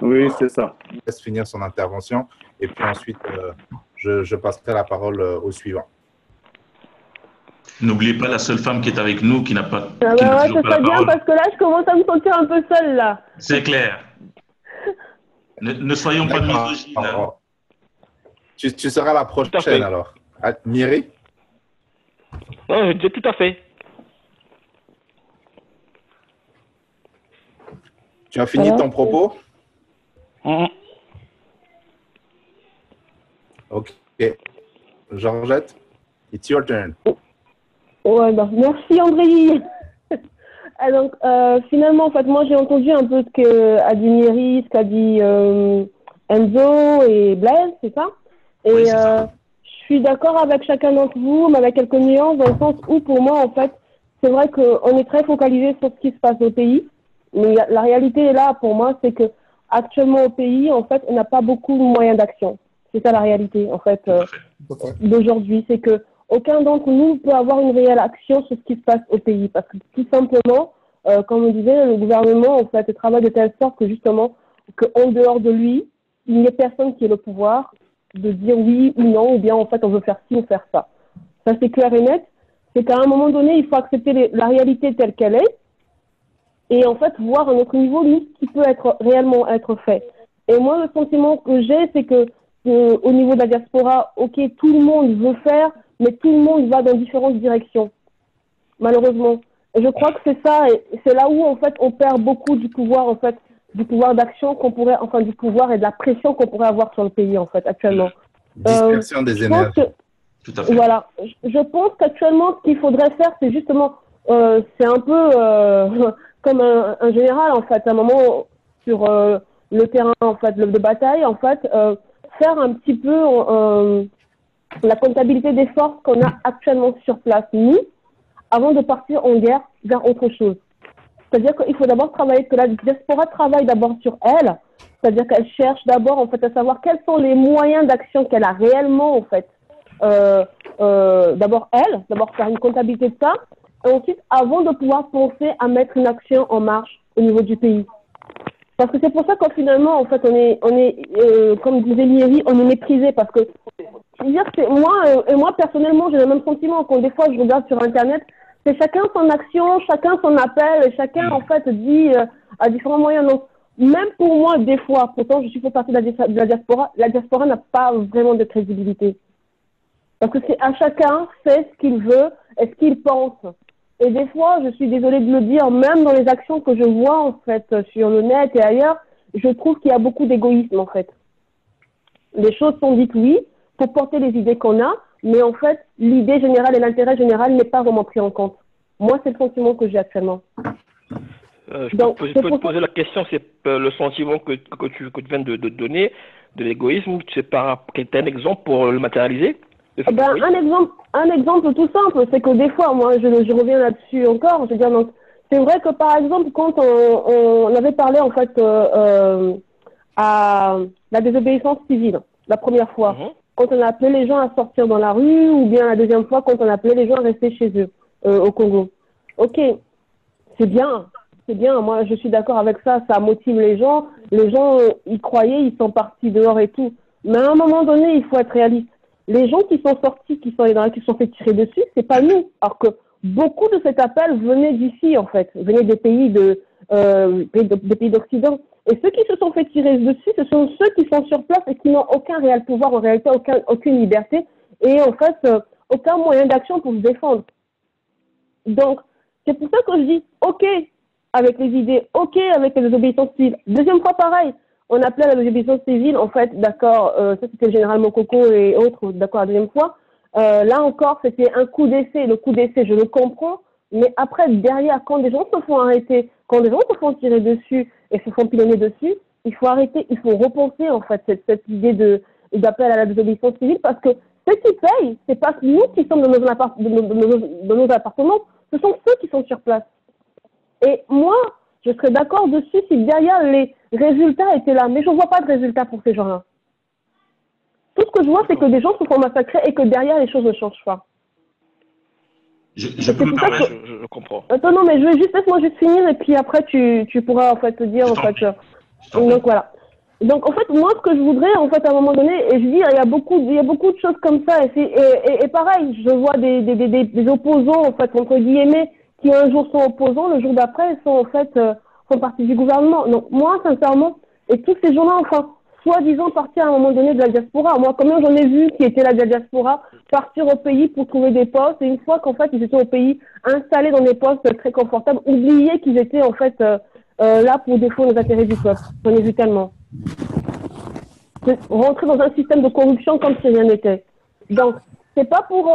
Oui, c'est ça. Je laisse finir son intervention et puis ensuite, je passerai la parole au suivant. N'oubliez pas la seule femme qui est avec nous, qui n'a pas, Ah qui bah n'a ouais, toujours ça pas la serait bien parole. parce que là, je commence à me sentir un peu seule là. C'est clair. Ne soyons pas misogynes. Alors, tu seras la Tout à prochaine fait. alors. Ah, Myri? Non, je dis tout à fait. Tu as fini Alors ton propos? Mhm. Ok. Georgette, it's your turn. Ouais, bah, merci André. Ah, donc, finalement, en fait, moi, j'ai entendu un peu ce qu'a dit Myri, ce qu'a dit Enzo et Blaise, c'est ça? Et Oui, c'est ça. je suis d'accord avec chacun d'entre vous, mais avec quelques nuances, dans le sens où, pour moi, en fait, c'est vrai qu'on est très focalisé sur ce qui se passe au pays, mais la réalité est là, pour moi, c'est que actuellement au pays, en fait, on n'a pas beaucoup de moyens d'action. C'est ça la réalité, en fait. Tout à fait. Tout à fait. D'aujourd'hui, c'est que aucun d'entre nous peut avoir une réelle action sur ce qui se passe au pays, parce que tout simplement, comme on disait, le gouvernement en fait travaille de telle sorte que justement, qu'en dehors de lui, il n'y ait personne qui ait le pouvoir de dire oui ou non, ou bien en fait on veut faire ci ou faire ça. Ça c'est clair et net. C'est qu'à un moment donné, il faut accepter la réalité telle qu'elle est, et en fait voir à notre niveau nous ce qui peut être réellement être fait. Et moi, le sentiment que j'ai, c'est que au niveau de la diaspora, ok, tout le monde veut faire, mais tout le monde va dans différentes directions, malheureusement. Et je crois que c'est ça, et c'est là où en fait on perd beaucoup du pouvoir, en fait, du pouvoir d'action qu'on pourrait, enfin du pouvoir et de la pression qu'on pourrait avoir sur le pays en fait actuellement. Dispersion des Je pense énergies. que, Tout à fait. voilà, je pense qu'actuellement ce qu'il faudrait faire, c'est justement, c'est un peu comme un général en fait, à un moment sur le terrain en fait de bataille en fait, faire un petit peu la comptabilité des forces qu'on a actuellement sur place nous, avant de partir en guerre vers autre chose. C'est-à-dire qu'il faut d'abord travailler, que la diaspora travaille d'abord sur elle, c'est-à-dire qu'elle cherche d'abord en fait à savoir quels sont les moyens d'action qu'elle a réellement en fait. D'abord faire une comptabilité de ça, et ensuite avant de pouvoir penser à mettre une action en marche au niveau du pays. Parce que c'est pour ça que finalement en fait on est comme disait Myri, on est méprisé parce que je veux dire que moi personnellement j'ai le même sentiment quand des fois je regarde sur internet, c'est chacun son action, chacun son appel, et chacun en fait dit à différents moyens. Donc même pour moi des fois, pourtant je suis fait partie de la diaspora n'a pas vraiment de crédibilité. Parce que c'est à chacun fait ce qu'il veut et ce qu'il pense. Et des fois, je suis désolée de le dire, même dans les actions que je vois en fait sur le net et ailleurs, je trouve qu'il y a beaucoup d'égoïsme en fait. Les choses sont dites oui pour porter les idées qu'on a, mais en fait, l'idée générale et l'intérêt général n'est pas vraiment pris en compte. Moi, c'est le sentiment que j'ai actuellement. Je peux te poser la question, c'est le sentiment que tu viens de donner, de l'égoïsme, c'est un exemple pour le matérialiser? Un exemple tout simple, c'est que des fois, moi, je reviens là-dessus encore, je veux dire, donc, c'est vrai que par exemple, quand on avait parlé en fait à la désobéissance civile, la première fois, quand on a appelé les gens à sortir dans la rue, ou bien la deuxième fois, quand on a appelé les gens à rester chez eux, au Congo. Ok, c'est bien, moi je suis d'accord avec ça, ça motive les gens y croyaient, ils sont partis dehors et tout, mais à un moment donné, il faut être réaliste. Les gens qui sont sortis, qui sont fait tirer dessus, c'est pas nous. Alors que beaucoup de cet appel venaient d'ici, en fait, venaient des pays des pays d'Occident. Et ceux qui se sont fait tirer dessus, ce sont ceux qui sont sur place et qui n'ont aucun réel pouvoir, en réalité, aucune liberté, et en fait, aucun moyen d'action pour se défendre. Donc, c'est pour ça que je dis, ok, avec les idées, ok, avec les désobéissances civiles. Deuxième fois, pareil. On appelait à la désobéissance civile, en fait, d'accord, ça c'était le général Mokoko et autres, d'accord, la deuxième fois. Là encore, c'était un coup d'essai. Le coup d'essai, je le comprends, mais après, derrière, quand des gens se font arrêter, quand des gens se font tirer dessus et se font pilonner dessus, il faut arrêter, il faut repenser, en fait, cette idée d'appel à la désobéissance civile, parce que ceux qui payent, c'est pas nous qui sommes dans nos appartements, ce sont ceux qui sont sur place. Et moi, je serais d'accord dessus si derrière les résultats étaient là. Mais je ne vois pas de résultats pour ces gens-là. Tout ce que je vois, c'est que des gens se font massacrer et que derrière, les choses ne changent pas. Je peux me permettre. Je comprends. Attends, non, mais laisse-moi juste finir et puis après, tu pourras en fait te dire, en fait. Donc voilà. Donc, en fait, moi, ce que je voudrais, en fait, à un moment donné, et je dis, il y a beaucoup de choses comme ça. Et pareil, je vois des opposants, en fait, entre guillemets, qui un jour sont opposants, le jour d'après, sont, en fait, font partie du gouvernement. Donc, moi, sincèrement, et tous ces gens-là, enfin, soi-disant partir à un moment donné de la diaspora. Moi, combien j'en ai vu qui étaient là de la diaspora, partir au pays pour trouver des postes, et une fois qu'en fait, ils étaient au pays, installés dans des postes très confortables, oublier qu'ils étaient, en fait, là pour défendre les intérêts du peuple. J'en ai vu tellement. Rentrer dans un système de corruption comme si rien n'était. Donc, c'est pas pour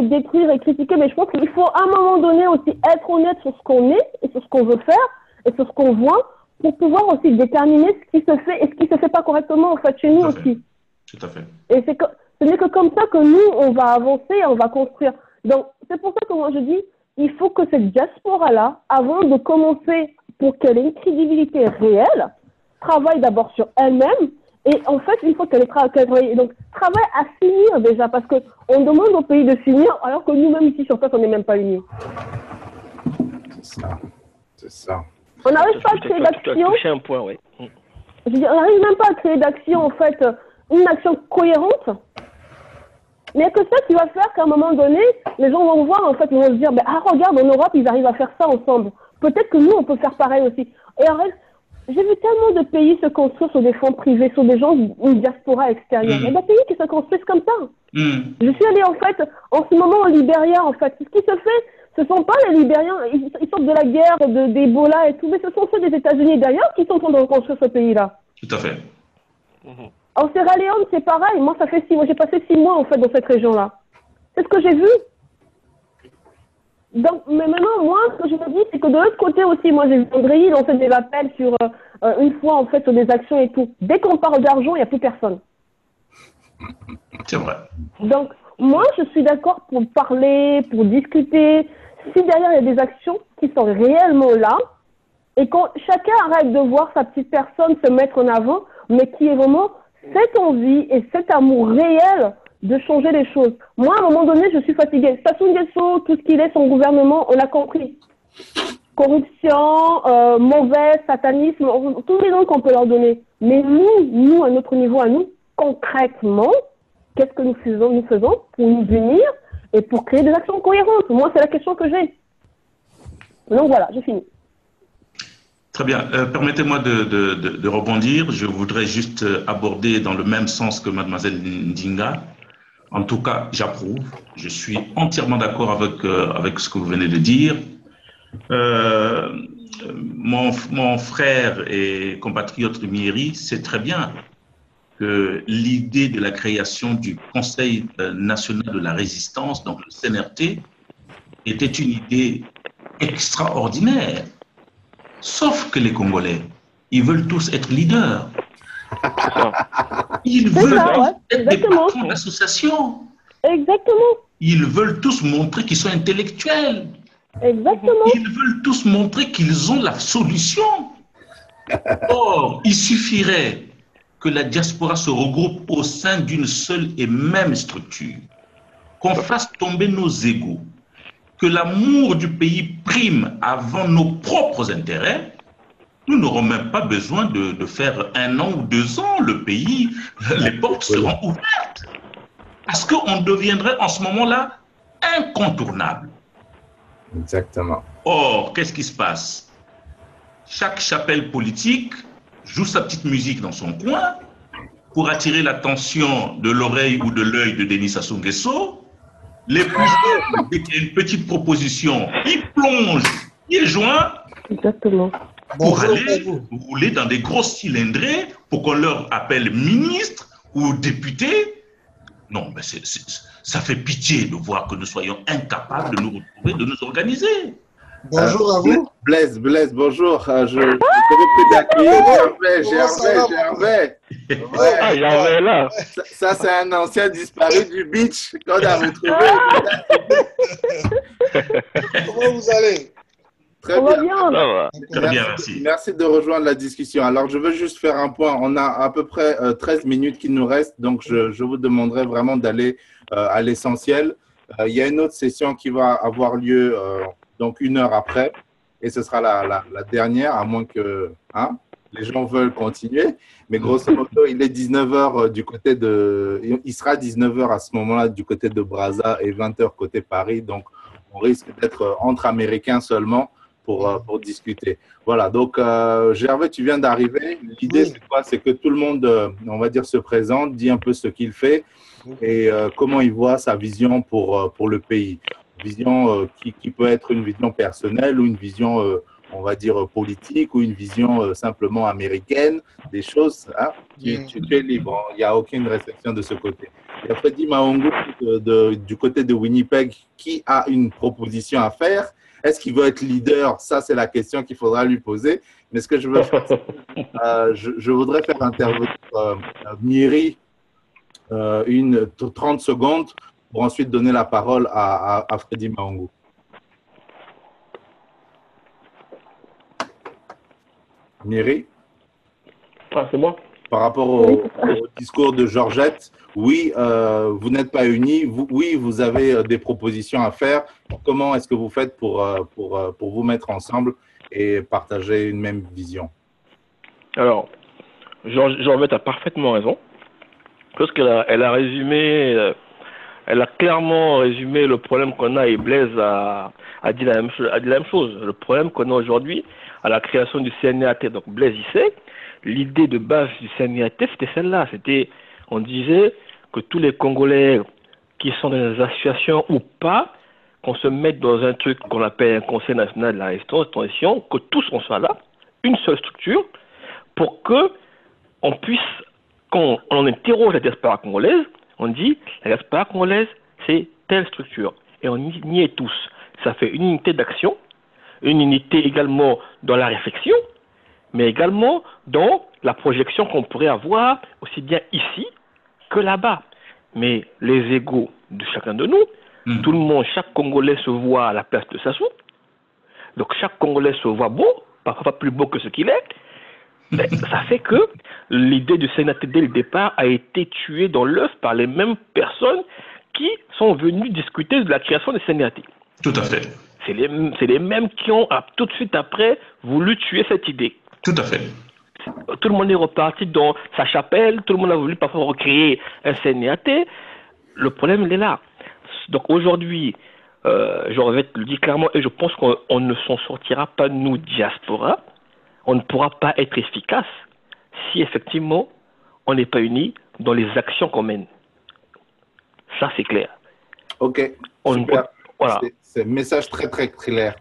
détruire et critiquer, mais je pense qu'il faut à un moment donné aussi être honnête sur ce qu'on est et sur ce qu'on veut faire et sur ce qu'on voit pour pouvoir aussi déterminer ce qui se fait et ce qui se fait pas correctement en fait chez nous aussi. Tout à fait. Et ce n'est que comme ça que nous, on va avancer et on va construire. Donc, c'est pour ça que moi je dis, il faut que cette diaspora-là, avant de commencer pour qu'elle ait une crédibilité réelle, travaille d'abord sur elle-même et en fait, une fois qu'elle est travaillée, donc travaille à s'unir déjà parce qu'on demande au pays de s'unir alors que nous-mêmes ici sur place, on n'est même pas unis. C'est ça. On n'arrive pas à créer d'action. Un point, oui. Je veux dire, on n'arrive même pas à créer d'action, en fait, une action cohérente. Mais il n'y a que ça qui va faire qu'à un moment donné, les gens vont voir, en fait, ils vont se dire, ah, regarde, en Europe, ils arrivent à faire ça ensemble. Peut-être que nous, on peut faire pareil aussi. Et en fait, j'ai vu tellement de pays se construire sur des fonds privés, sur des gens, une diaspora extérieure. Il y a des pays qui se construisent comme ça. Je suis allée, en fait, en ce moment, au Libéria, en fait. Ce qui se fait, ce ne sont pas les Libériens, ils sortent de la guerre, d'Ebola et tout, mais ce sont ceux des États-Unis d'ailleurs qui sont en train de reconstruire ce pays-là. Tout à fait. En Sierra Leone, c'est pareil. Moi, ça fait 6 mois. J'ai passé 6 mois, en fait, dans cette région-là. C'est ce que j'ai vu. Donc, mais maintenant, moi, ce que je me dis, c'est que de l'autre côté aussi, moi, j'ai vu André lancer des appels sur, une fois, en fait, sur des actions et tout. Dès qu'on parle d'argent, il n'y a plus personne. C'est vrai. Donc, moi, je suis d'accord pour parler, pour discuter. Si derrière, il y a des actions qui sont réellement là, et quand chacun arrête de voir sa petite personne se mettre en avant, mais qui est vraiment cette envie et cet amour réel de changer les choses. Moi, à un moment donné, je suis fatiguée. Sassou Nguesso, tout ce qu'il est, son gouvernement, on l'a compris. Corruption, mauvais, satanisme, tous les noms qu'on peut leur donner. Mais nous, à notre niveau, à nous, concrètement, qu'est-ce que nous faisons pour nous unir et pour créer des actions cohérentes? Moi, c'est la question que j'ai. Donc voilà, j'ai fini. Très bien. Permettez-moi de rebondir. Je voudrais juste aborder dans le même sens que mademoiselle Ndinga. En tout cas, j'approuve. Je suis entièrement d'accord avec ce que vous venez de dire. Mon frère et compatriote Mieri sait très bien que l'idée de la création du Conseil national de la résistance, donc le CNRT, était une idée extraordinaire. Sauf que les Congolais, ils veulent tous être leaders. Ils veulent être des patrons d'associations. Exactement. Ils veulent tous montrer qu'ils sont intellectuels. Exactement. Ils veulent tous montrer qu'ils ont la solution. Or, il suffirait que la diaspora se regroupe au sein d'une seule et même structure, qu'on fasse tomber nos égos, que l'amour du pays prime avant nos propres intérêts, nous n'aurons même pas besoin de faire 1 an ou 2 ans. Le pays, les portes seront ouvertes. Parce qu'on deviendrait en ce moment-là incontournable. Exactement. Or, qu'est-ce qui se passe? Chaque chapelle politique joue sa petite musique dans son coin pour attirer l'attention de l'oreille ou de l'œil de Denis Sassou Nguesso. Les plus jeunes, dès qu'il y a une petite proposition, ils plongent, ils joignent. Exactement. Pour aller rouler dans des grosses cylindrées pour qu'on leur appelle ministre ou député. Non, mais ça fait pitié de voir que nous soyons incapables de nous retrouver, de nous organiser. Bonjour à vous. Blaise, bonjour. Je n'avais plus d'accueil. Gervais. Ouais, ah, Gervais là. Ça, c'est un ancien disparu du beach qu'on a retrouvé. Comment vous allez? Très bien. Très bien, merci. Merci de rejoindre la discussion. Alors, je veux juste faire un point. On a à peu près 13 minutes qui nous restent, donc je vous demanderai vraiment d'aller à l'essentiel. Il y a une autre session qui va avoir lieu donc 1 heure après, et ce sera la dernière, à moins que… Hein? les gens veulent continuer. Mais grosso modo, il est 19h du côté de… Il sera 19h à ce moment-là du côté de Brazza et 20h côté Paris. Donc, on risque d'être entre Américains seulement pour discuter. Voilà, donc Gervais, tu viens d'arriver. L'idée, c'est quoi? C'est que tout le monde, on va dire, se présente, dit un peu ce qu'il fait et comment il voit sa vision pour le pays. Vision qui peut être une vision personnelle ou une vision, on va dire, politique ou une vision simplement américaine, des choses. Hein, tu es libre, hein, il n'y a aucune restriction de ce côté. Il y a Freddy Mahongo du côté de Winnipeg qui a une proposition à faire. Est-ce qu'il veut être leader? Ça, c'est la question qu'il faudra lui poser. Mais ce que je veux faire, je voudrais faire intervenir Myri 30 secondes pour ensuite donner la parole à Freddy Mahongo. Myri? Ah, c'est moi. Par rapport au discours de Georgette, oui, vous n'êtes pas unis. Oui, vous avez des propositions à faire. Comment est-ce que vous faites pour vous mettre ensemble et partager une même vision? Alors, Georgette a parfaitement raison. Parce qu'elle elle a résumé, elle a clairement résumé le problème qu'on a et Blaise a dit la même chose. Le problème qu'on a aujourd'hui à la création du CNAT. Donc Blaise y sait, l'idée de base du CNAT, c'était celle-là. On disait que tous les Congolais qui sont dans des associations ou pas, qu'on se mette dans un truc qu'on appelle un Conseil national de la résistance, de transition, que tous on soit là, une seule structure, pour que on puisse, quand on interroge la diaspora congolaise, on dit la diaspora congolaise, c'est telle structure. Et on y est tous. Ça fait une unité d'action, une unité également dans la réflexion, mais également dans la projection qu'on pourrait avoir aussi bien ici que là-bas. Mais les égos de chacun de nous, tout le monde, chaque Congolais se voit à la place de Sassou. Donc chaque Congolais se voit beau, parfois plus beau que ce qu'il est. Mais ça fait que l'idée du CNAT dès le départ a été tuée dans l'œuf par les mêmes personnes qui sont venues discuter de la création du CNAT. Tout à fait. C'est les mêmes qui ont tout de suite après voulu tuer cette idée. Tout à fait. Tout le monde est reparti dans sa chapelle, tout le monde a voulu parfois recréer un CNAT. Le problème, il est là. Donc aujourd'hui, je le dis clairement, et je pense qu'on ne s'en sortira pas, nous, diaspora. On ne pourra pas être efficace si effectivement on n'est pas unis dans les actions qu'on mène. Ça, c'est clair. Ok, super. Voilà. C'est un message très, très clair.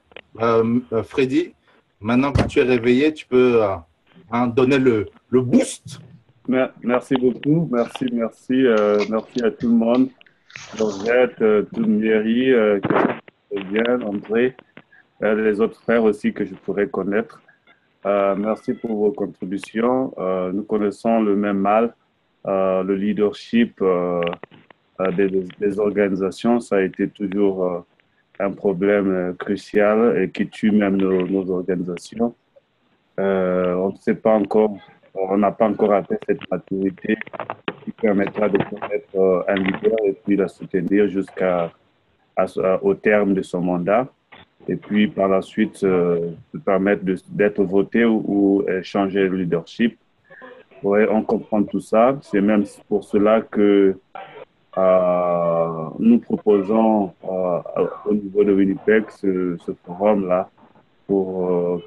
Freddy, maintenant que tu es réveillé, tu peux donner le boost. Merci beaucoup. Merci à tout le monde. Georgette, Myri, André, les autres frères aussi que je pourrais connaître. Merci pour vos contributions. Nous connaissons le même mal, le leadership des organisations. Ça a été toujours un problème crucial et qui tue même nos organisations. On ne sait pas encore, on n'a pas encore atteint cette maturité qui permettra de connaître un leader et puis la soutenir jusqu'au terme de son mandat. Et puis, par la suite, se permettre d'être voté ou changer le leadership. Ouais, on comprend tout ça. C'est même pour cela que nous proposons au niveau de Winnipeg ce forum-là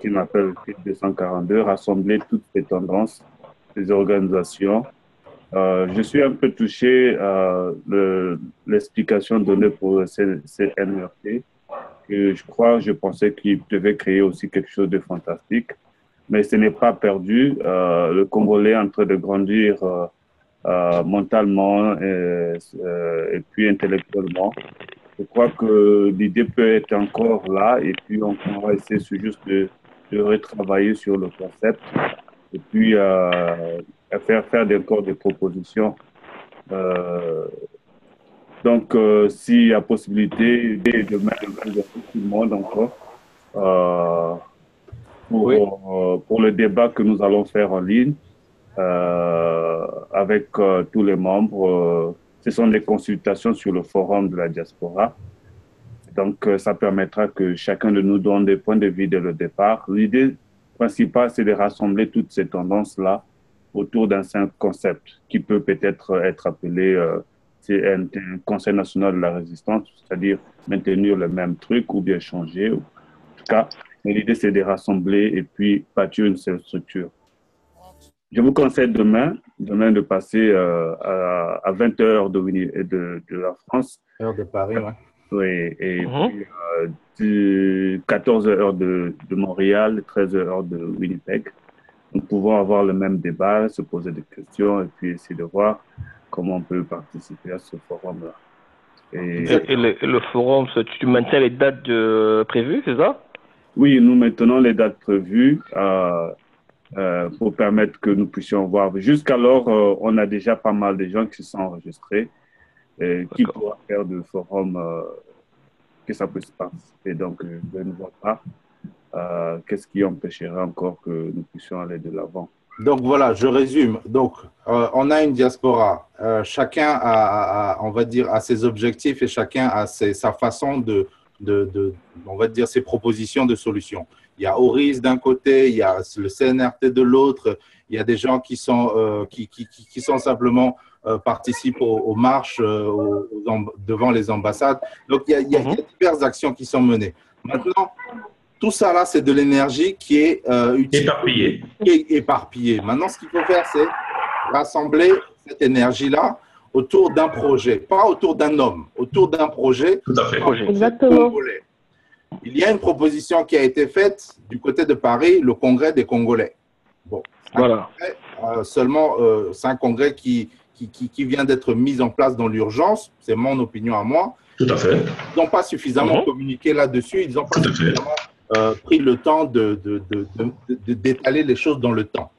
qu'il appelle le FIT 242, rassembler toutes ces tendances, ces organisations. Je suis un peu touché l'explication donnée pour le CNRT. Je pensais qu'il devait créer aussi quelque chose de fantastique, mais ce n'est pas perdu. Le Congolais est en train de grandir mentalement et puis intellectuellement. Je crois que l'idée peut être encore là et puis on va essayer juste de retravailler sur le concept et puis faire encore des propositions. Donc, s'il y a possibilité de mettre tout le monde encore pour le débat que nous allons faire en ligne avec tous les membres. Ce sont des consultations sur le forum de la diaspora. Donc, ça permettra que chacun de nous donne des points de vue dès le départ. L'idée, principal, c'est de rassembler toutes ces tendances-là autour d'un simple concept qui peut peut-être être appelé c'est un Conseil national de la résistance, c'est-à-dire maintenir le même truc ou bien changer. En tout cas, mais l'idée, c'est de rassembler et puis bâtir une seule structure. Je vous conseille demain de passer à 20 heures de la France. Heure de Paris, ouais. Oui, et puis 14 heures de Montréal, 13 heures de Winnipeg. Nous pouvons avoir le même débat, se poser des questions et puis essayer de voir comment on peut participer à ce forum-là. Et le forum, tu maintiens les dates prévues, c'est ça? Oui, nous maintenons les dates prévues pour permettre que nous puissions voir. Jusqu'alors, on a déjà pas mal de gens qui se sont enregistrés qui pourra faire de forum que ça puisse participer. Donc, je ne vois pas qu'est-ce qui empêcherait encore que nous puissions aller de l'avant. Donc voilà, je résume. Donc, on a une diaspora. Chacun a, on va dire, a ses objectifs et chacun a sa façon on va dire, ses propositions de solutions. Il y a Oris d'un côté, il y a le CNRT de l'autre, il y a des gens qui sont, qui sont simplement participent aux marches devant les ambassades. Donc, il y a diverses actions qui sont menées. Maintenant, tout ça là, c'est de l'énergie qui est éparpillée. Maintenant, ce qu'il faut faire, c'est rassembler cette énergie-là autour d'un projet, pas autour d'un homme, autour d'un projet. Tout à fait. Exactement. Congolais. Il y a une proposition qui a été faite du côté de Paris, le congrès des Congolais. Bon, voilà. Seulement, c'est un congrès qui vient d'être mis en place dans l'urgence. C'est mon opinion à moi. Tout à fait. Ils n'ont pas suffisamment communiqué là-dessus. Ils n'ont pas suffisamment pris le temps d'étaler les choses dans le temps.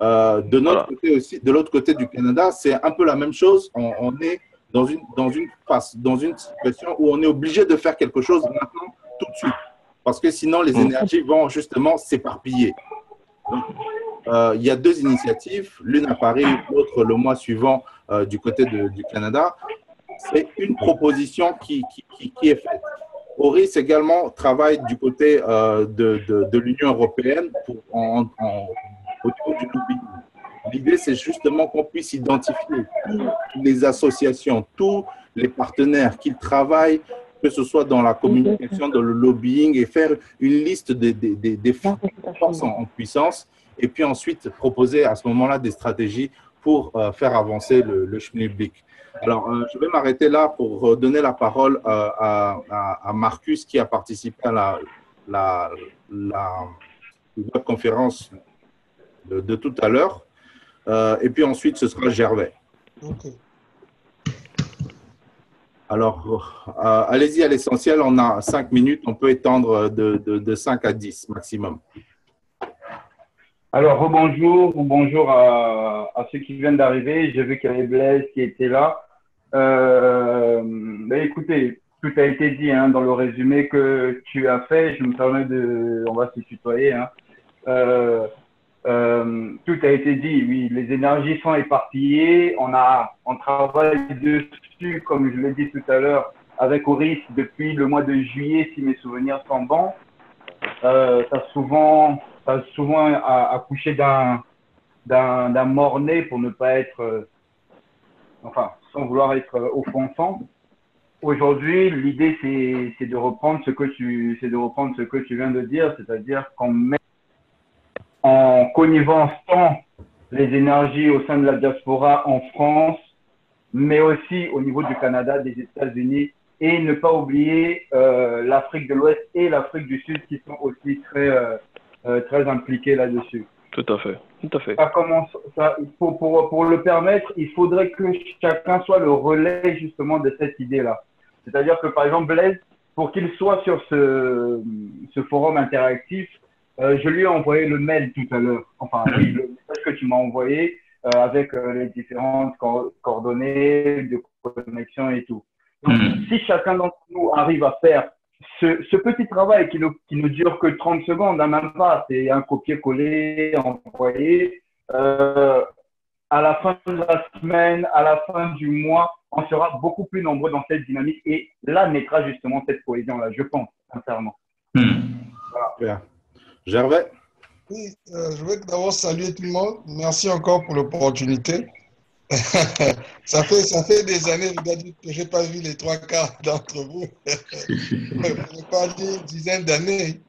De notre côté aussi, de l'autre côté du Canada, c'est un peu la même chose. On est dans une situation où on est obligé de faire quelque chose maintenant, tout de suite, parce que sinon les énergies vont justement s'éparpiller. Il y a deux initiatives, l'une à Paris, l'autre le mois suivant du côté du Canada. C'est une proposition qui est faite. Oris également travaille du côté de l'Union européenne au niveau du lobbying. L'idée, c'est justement qu'on puisse identifier toutes les associations, tous les partenaires qui travaillent, que ce soit dans la communication, dans le lobbying, et faire une liste des forces en puissance, et puis ensuite proposer à ce moment-là des stratégies pour faire avancer le schmilblick. Alors, je vais m'arrêter là pour donner la parole à Marcus qui a participé à la webconférence de tout à l'heure. Et puis ensuite, ce sera Gervais. Ok. Alors, allez-y à l'essentiel. On a 5 minutes. On peut étendre de 5 à 10 maximum. Alors, bonjour à ceux qui viennent d'arriver. J'ai vu qu'il y avait Blaise qui était là. Écoutez, tout a été dit dans le résumé que tu as fait. Je me permets on va se tutoyer. Tout a été dit, oui, les énergies sont éparpillées, on travaille dessus, comme je l'ai dit tout à l'heure, avec Oris depuis le mois de juillet, si mes souvenirs sont bons. Ça a souvent accouché d'un mort-né pour ne pas être, sans vouloir être offensant. Aujourd'hui, l'idée, c'est de reprendre ce que tu viens de dire, c'est-à-dire qu'on met en connivençant les énergies au sein de la diaspora en France, mais aussi au niveau du Canada, des États-Unis, et ne pas oublier l'Afrique de l'Ouest et l'Afrique du Sud qui sont aussi très impliqués là-dessus. Tout à fait, tout à fait. Pour le permettre, il faudrait que chacun soit le relais justement de cette idée-là. C'est-à-dire que par exemple, Blaise, pour qu'il soit sur ce forum interactif, je lui ai envoyé le mail tout à l'heure, oui, le message que tu m'as envoyé avec les différentes coordonnées de connexion et tout. Donc, si chacun d'entre nous arrive à faire ce petit travail qui ne dure que 30 secondes, même pas, c'est un copier-coller, envoyer, à la fin de la semaine, à la fin du mois, on sera beaucoup plus nombreux dans cette dynamique et là naîtra justement cette cohésion-là, je pense, sincèrement. Voilà. Gervais? Oui, je veux d'abord saluer tout le monde. Merci encore pour l'opportunité. Ça fait des années, je dois dire, que je n'ai pas vu les trois quarts d'entre vous. Pour ne pas dire une dizaine d'années.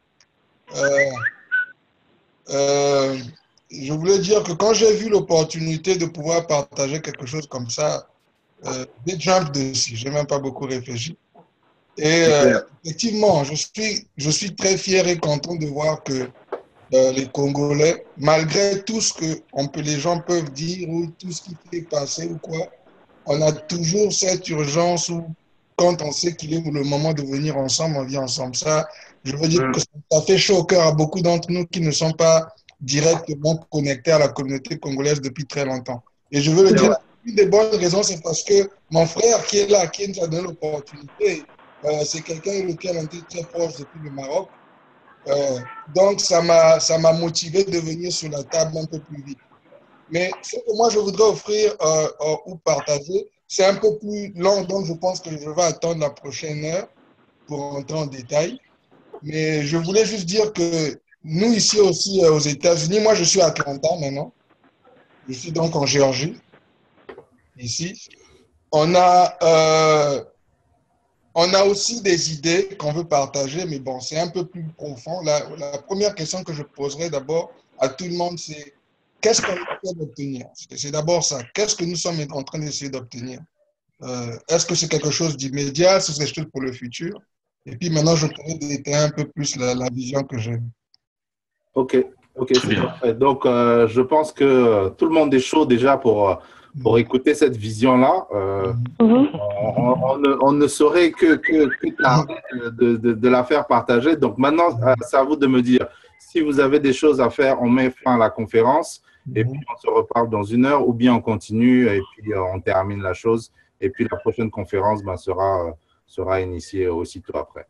Euh, euh, je voulais dire que quand j'ai vu l'opportunité de pouvoir partager quelque chose comme ça, j'ai jump dessus. Je n'ai même pas beaucoup réfléchi. Et effectivement, je suis très fier et content de voir que les Congolais, malgré tout ce que les gens peuvent dire ou tout ce qui s'est passé ou quoi, on a toujours cette urgence où, quand on sait qu'il est le moment de venir ensemble, on vit ensemble. Ça, je veux dire que ça fait chaud au cœur à beaucoup d'entre nous qui ne sont pas directement connectés à la communauté congolaise depuis très longtemps. Et je veux le dire, une des bonnes raisons, c'est parce que mon frère qui est là, qui nous a donné l'opportunité, c'est quelqu'un lequel on était très proche depuis le Maroc. Donc, ça m'a motivé de venir sur la table un peu plus vite. Mais ce que moi, je voudrais offrir ou partager, c'est un peu plus long, donc je pense que je vais attendre la prochaine heure pour entrer en détail. Mais je voulais juste dire que nous, ici aussi aux États-Unis, moi, je suis à Atlanta maintenant. Je suis donc en Géorgie, ici. On a aussi des idées qu'on veut partager, mais bon, c'est un peu plus profond. La première question que je poserai d'abord à tout le monde, c'est qu'est-ce qu'on essaie d'obtenir? C'est d'abord ça. Qu'est-ce que nous sommes en train d'essayer d'obtenir? Est-ce que c'est quelque chose d'immédiat? Est-ce que c'est quelque chose pour le futur? Et puis maintenant, je pourrais détailler un peu plus la vision que j'ai. Ok, c'est parfait. Donc, je pense que tout le monde est chaud déjà pour écouter cette vision-là. On ne saurait que tarder de la faire partager. Donc, maintenant, c'est à vous de me dire si vous avez des choses à faire, on met fin à la conférence et puis on se reparle dans une heure ou bien on continue et puis on termine la chose. Et puis, la prochaine conférence sera initiée aussitôt après.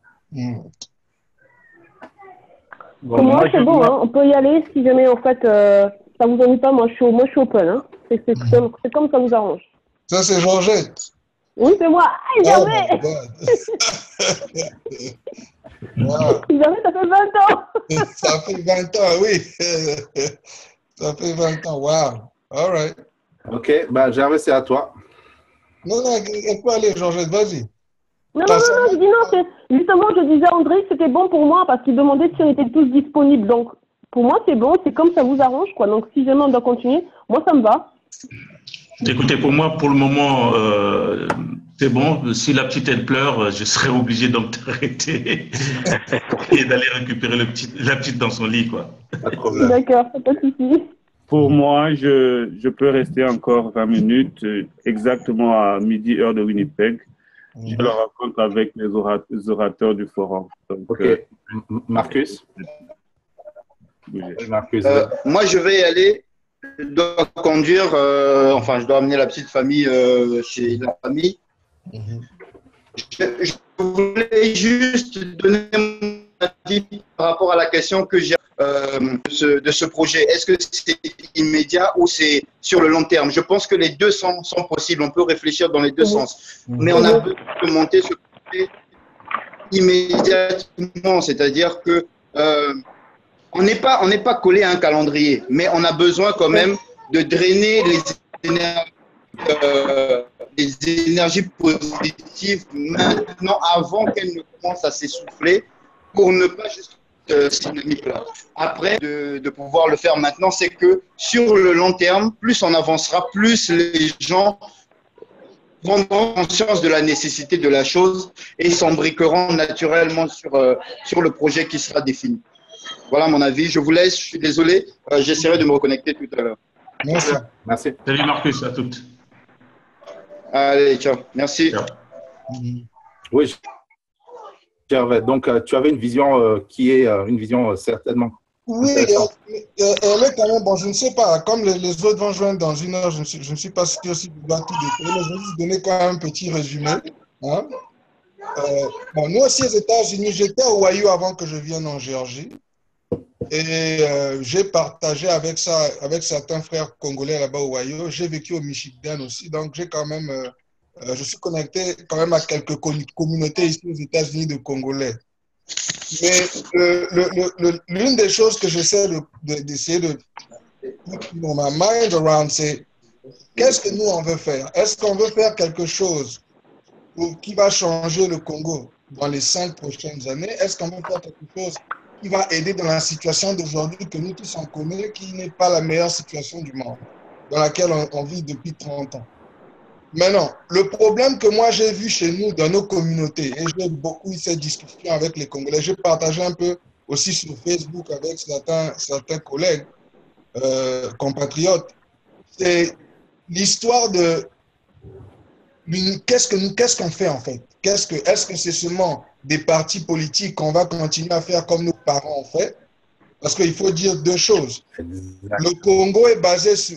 Pour moi, c'est bon, hein. On peut y aller si jamais, en fait, ça vous ennuie pas. Moi, je suis open. Hein. C'est comme ça vous arrange. Ça, c'est Georgette. Oui, c'est moi. Ah, jamais. Wow. Jamais, ça fait 20 ans. Ça fait 20 ans, oui. Ça fait 20 ans. Wow. All right. OK. Gervais, c'est à toi. Non, elle peut aller, Georgette. Vas-y. Non, je dis non. Justement, je disais à André que c'était bon pour moi parce qu'il demandait si on était tous disponibles. Donc, pour moi, c'est bon. C'est comme ça vous arrange, quoi. Donc, si jamais on doit continuer, moi, ça me va. Écoutez, pour moi, pour le moment, c'est bon. Si la petite, elle pleure, je serai obligé donc d'arrêter et d'aller récupérer la petite dans son lit, quoi. Pas de problème. D'accord, pas de souci. Pour moi, je peux rester encore 20 minutes, exactement à midi, heure de Winnipeg. Je le rencontre avec les orateurs du forum. Donc, OK. Marcus? Moi, je vais y aller. Je dois conduire, je dois amener la petite famille chez la famille. Je voulais juste donner mon avis par rapport à la question que j'ai de ce projet. Est-ce que c'est immédiat ou c'est sur le long terme? Je pense que les deux sont possibles. On peut réfléchir dans les deux sens. Mais on a besoin de monter ce projet immédiatement. C'est-à-dire que on n'est pas collé à un calendrier, mais on a besoin quand même de drainer les énergies positives maintenant avant qu'elles ne commencent à s'essouffler pour ne pas juste là. Après, de pouvoir le faire maintenant, c'est que sur le long terme, plus on avancera, plus les gens prendront conscience de la nécessité de la chose et s'embriqueront naturellement sur le projet qui sera défini. Voilà mon avis. Je vous laisse. Je suis désolé. J'essaierai de me reconnecter tout à l'heure. Merci. Salut Marcus, à toutes. Allez, ciao. Merci. Ciao. Oui, Gervais. Donc, tu avais une vision qui est une vision certainement. Oui, elle est quand même, bon, je ne sais pas, comme les autres vont joindre dans une heure, je ne suis pas sûr si je dois tout détailler, mais je vais vous donner quand même un petit résumé. Hein? Nous aussi aux États-Unis, j'étais à Ohio avant que je vienne en Géorgie. Et j'ai partagé avec certains frères congolais là-bas au Ohio. J'ai vécu au Michigan aussi, donc j'ai quand même, je suis connecté quand même à quelques communautés ici aux États-Unis de Congolais. Mais l'une des choses que j'essaie d'essayer de put my mind around, c'est qu'est-ce que nous on veut faire? Est-ce qu'on veut faire quelque chose qui va changer le Congo dans les 5 prochaines années? Est-ce qu'on veut faire quelque chose qui va aider dans la situation d'aujourd'hui que nous tous on connaît, qui n'est pas la meilleure situation du monde, dans laquelle on vit depuis 30 ans? Maintenant, le problème que moi j'ai vu chez nous, dans nos communautés, et j'ai beaucoup eu cette discussion avec les Congolais, j'ai partagé un peu aussi sur Facebook avec certains collègues, compatriotes, c'est l'histoire de qu'est-ce qu'on fait en fait? Est-ce que c'est seulement des partis politiques qu'on va continuer à faire comme nos parents ont fait? Parce qu'il faut dire deux choses. Le Congo est basé sur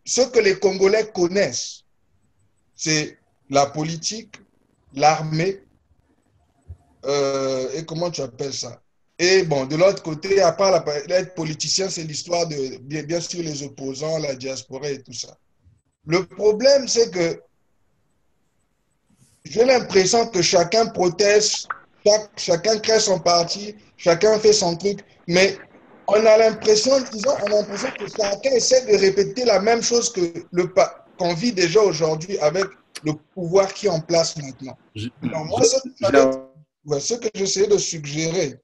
ce que les Congolais connaissent. C'est la politique, l'armée, et comment tu appelles ça? Et bon, de l'autre côté, à part l'être politicien, c'est l'histoire de, bien sûr, les opposants, la diaspora et tout ça. Le problème, c'est que j'ai l'impression que chacun proteste, chacun crée son parti, chacun fait son truc, mais on a l'impression, que chacun essaie de répéter la même chose que qu'on vit déjà aujourd'hui avec le pouvoir qui est en place maintenant. Alors moi, ce que j'essayais de suggérer,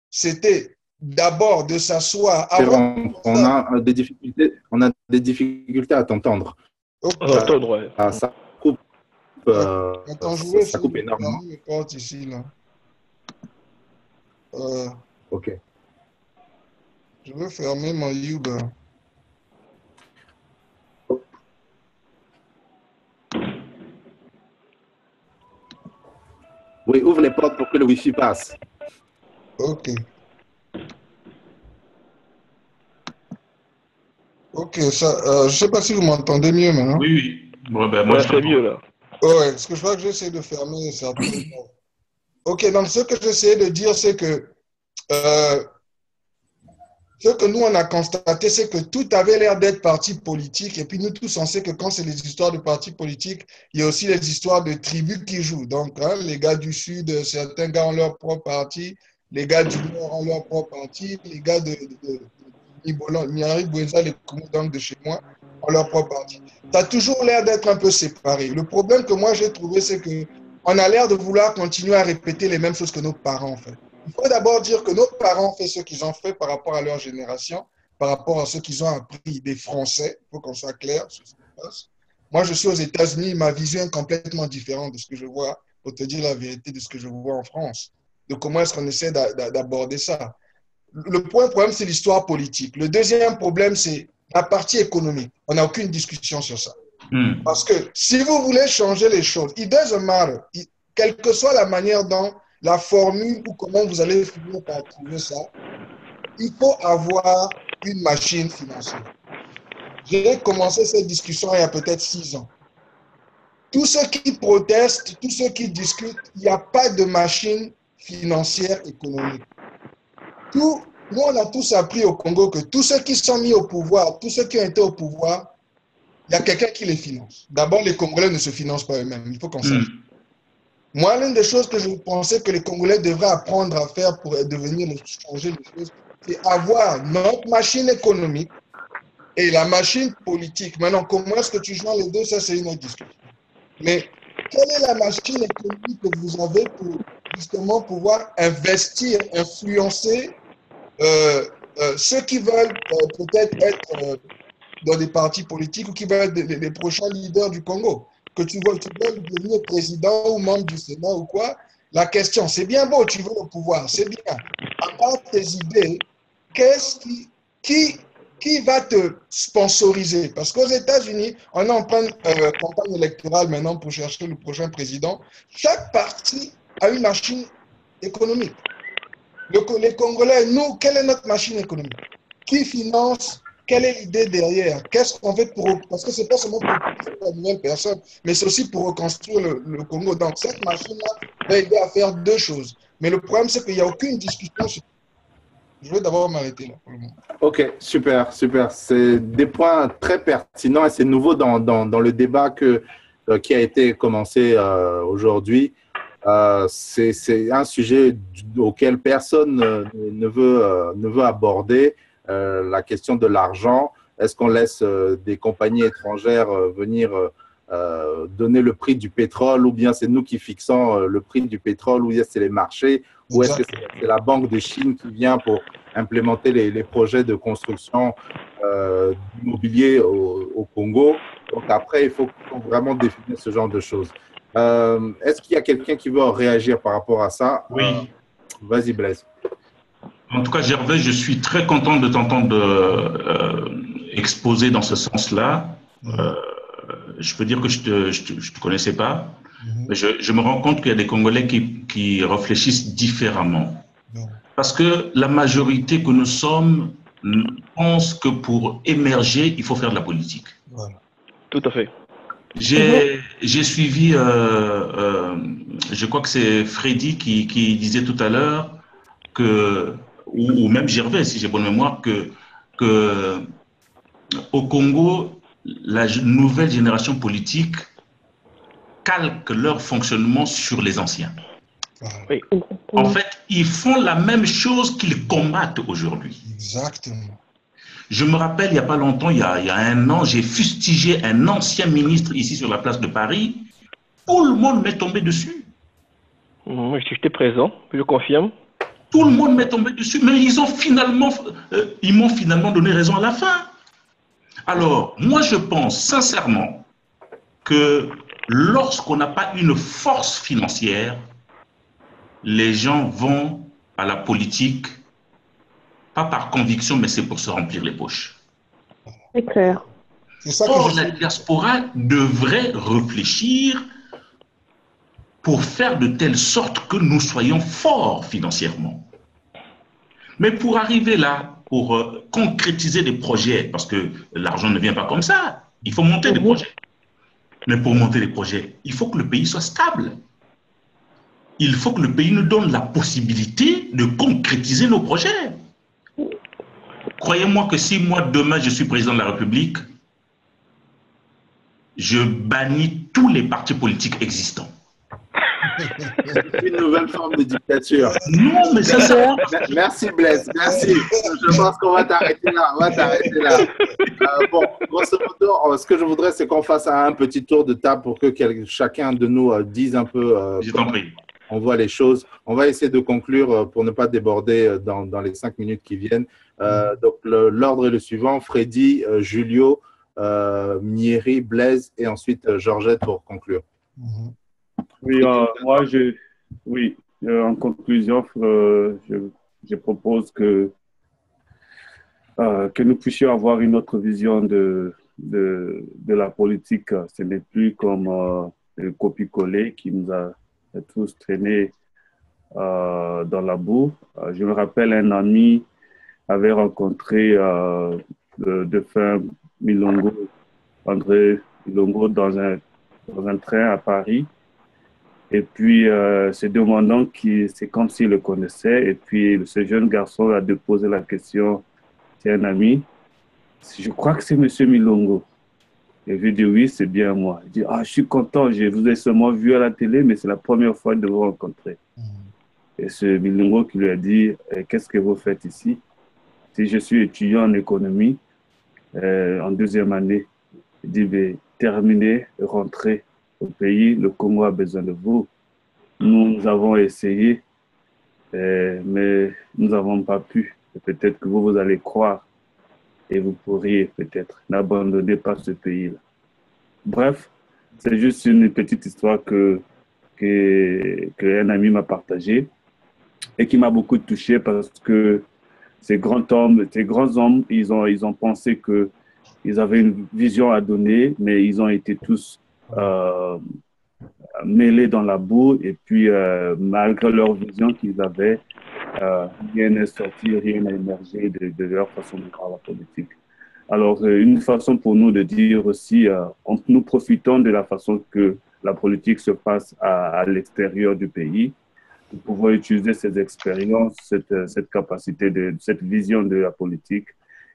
c'était d'abord de s'asseoir. On a des difficultés à t'entendre. Okay. Ça coupe, attends, ça coupe énormément. Ici, là. Ok. Je vais fermer mon Uber. Oui, ouvre les portes pour que le Wi-Fi passe. Ok. Ok, ça, je ne sais pas si vous m'entendez mieux maintenant. Oui, oui. Bon, ben, moi, c'est mieux là. Ouais, ce que je crois que j'essaie de fermer certainement. Ok, donc ce que j'essaie de dire, c'est que ce que nous, on a constaté, c'est que tout avait l'air d'être parti politique. Et puis nous tous, on sait que quand c'est les histoires de partis politiques, il y a aussi les histoires de tribus qui jouent. Donc, hein, les gars du Sud, certains gars ont leur propre parti. Les gars du Nord ont leur propre parti. Les gars de Niari, Boueza, les Koumoudangs de chez moi ont leur propre parti. Ça a toujours l'air d'être un peu séparé. Le problème que moi, j'ai trouvé, c'est qu'on a l'air de vouloir continuer à répéter les mêmes choses que nos parents ont fait. Il faut d'abord dire que nos parents ont fait ce qu'ils ont fait par rapport à leur génération, par rapport à ce qu'ils ont appris des Français. Il faut qu'on soit clair sur ce qui se passe. Moi, je suis aux États-Unis, ma vision est complètement différente de ce que je vois, pour te dire la vérité, de ce que je vois en France. De comment est-ce qu'on essaie d'aborder ça. Le problème, c'est l'histoire politique. Le deuxième problème, c'est la partie économique. On n'a aucune discussion sur ça. Parce que si vous voulez changer les choses, it doesn't matter. Quelle que soit la manière dont la formule ou comment vous allez finir par trouver ça, il faut avoir une machine financière. J'ai commencé cette discussion il y a peut-être 6 ans. Tous ceux qui protestent, tous ceux qui discutent, il n'y a pas de machine financière économique. Nous, on a tous appris au Congo que tous ceux qui sont mis au pouvoir, tous ceux qui ont été au pouvoir, il y a quelqu'un qui les finance. D'abord, les Congolais ne se financent pas eux-mêmes. Il faut qu'on sache. Moi, l'une des choses que je pensais que les Congolais devraient apprendre à faire pour changer les choses, c'est avoir notre machine économique et la machine politique. Maintenant, comment est-ce que tu joins les deux? Ça, c'est une autre discussion. Mais quelle est la machine économique que vous avez pour justement pouvoir investir, influencer ceux qui veulent peut-être être dans des partis politiques ou qui veulent être les prochains leaders du Congo? Que tu veux devenir président ou membre du Sénat ou quoi, la question, c'est bien beau, tu veux le pouvoir, c'est bien. À part tes idées, qui va te sponsoriser? Parce qu'aux États-Unis, on est en pleine campagne électorale maintenant pour chercher le prochain président. Chaque parti a une machine économique. Les Congolais, nous, quelle est notre machine économique? Qui finance? Quelle est l'idée derrière? Qu'est-ce qu'on fait pour... Parce que ce n'est pas seulement pour la nouvelle personne, mais c'est aussi pour reconstruire le Congo. Donc, cette machine-là va aider à faire deux choses. Mais le problème, c'est qu'il n'y a aucune discussion sur... Je vais d'abord m'arrêter là pour le moment. Ok, super, super. C'est des points très pertinents et c'est nouveau dans le débat qui a été commencé aujourd'hui. C'est un sujet auquel personne ne veut aborder, la question de l'argent. Est-ce qu'on laisse des compagnies étrangères venir donner le prix du pétrole, ou bien c'est nous qui fixons le prix du pétrole, ou bien c'est les marchés, ou est-ce que c'est la Banque de Chine qui vient pour implémenter les projets de construction d'immobilier au Congo? Donc après, il faut vraiment définir ce genre de choses. Est-ce qu'il y a quelqu'un qui veut réagir par rapport à ça? Oui. Vas-y, Blaise. En tout cas, Gervais, je suis très content de t'entendre exposer dans ce sens-là. Je peux dire que je te connaissais pas. Mais je me rends compte qu'il y a des Congolais qui réfléchissent différemment. Parce que la majorité que nous sommes pense que pour émerger, il faut faire de la politique. Voilà. Tout à fait. J'ai suivi, je crois que c'est Freddy qui disait tout à l'heure que, ou même Gervais, si j'ai bonne mémoire, que au Congo, la nouvelle génération politique calque leur fonctionnement sur les anciens. Oui. En fait, ils font la même chose qu'ils combattent aujourd'hui. Exactement. Je me rappelle, il n'y a pas longtemps, il y a un an, j'ai fustigé un ancien ministre ici sur la place de Paris. Tout le monde m'est tombé dessus. J'étais présent, je confirme. Tout le monde m'est tombé dessus, mais ils m'ont finalement donné raison à la fin. Alors, moi, je pense sincèrement que lorsqu'on n'a pas une force financière, les gens vont à la politique, pas par conviction, mais c'est pour se remplir les poches. C'est clair. Or, la diaspora devrait réfléchir pour faire de telle sorte que nous soyons forts financièrement. Mais pour arriver là, pour concrétiser des projets, parce que l'argent ne vient pas comme ça, il faut monter des projets. Mais pour monter des projets, il faut que le pays soit stable. Il faut que le pays nous donne la possibilité de concrétiser nos projets. Croyez-moi que si moi, demain, je suis président de la République, je bannis tous les partis politiques existants. Une nouvelle forme de dictature. Non, mais ça, Merci, Blaise. Merci. Je pense qu'on va t'arrêter là. Bon, grosso modo, ce que je voudrais, c'est qu'on fasse un petit tour de table pour que chacun de nous dise un peu comment on voit les choses. On va essayer de conclure pour ne pas déborder dans les 5 minutes qui viennent. Donc, l'ordre est le suivant. Freddy, Julio, Mieri, Blaise et ensuite Georgette pour conclure. Oui, en conclusion, je propose que nous puissions avoir une autre vision de la politique. Ce n'est plus comme le copier-coller qui nous a tous traînés dans la boue. Je me rappelle, un ami avait rencontré le défunt Milongo, André Milongo, dans un train à Paris. Et puis, se demandant c'est comme s'il le connaissait. Et puis, ce jeune garçon a posé la question, c'est un ami, je crois que c'est M. Milongo. Et je lui ai dit, oui, c'est bien moi. Il dit, je suis content, je vous ai seulement vu à la télé, mais c'est la première fois de vous rencontrer. Et ce Milongo qui lui a dit, qu'est-ce que vous faites ici? Si je suis étudiant en économie, en 2e année, il dit, terminez, rentrez au pays, le Congo a besoin de vous. Nous avons essayé, mais nous n'avons pas pu. Peut-être que vous allez croire et vous pourriez peut-être n'abandonner pas ce pays-là. Bref, c'est juste une petite histoire qu'un ami m'a partagée et qui m'a beaucoup touché parce que ces grands hommes, ils ont pensé qu'ils avaient une vision à donner, mais ils ont été tous mêlés dans la boue et puis malgré leur vision qu'ils avaient, rien n'est sorti, rien n'a émergé de leur façon de voir la politique. Alors, une façon pour nous de dire aussi, nous profitons de la façon que la politique se passe à l'extérieur du pays, de pouvoir utiliser ces expériences, cette capacité, cette vision de la politique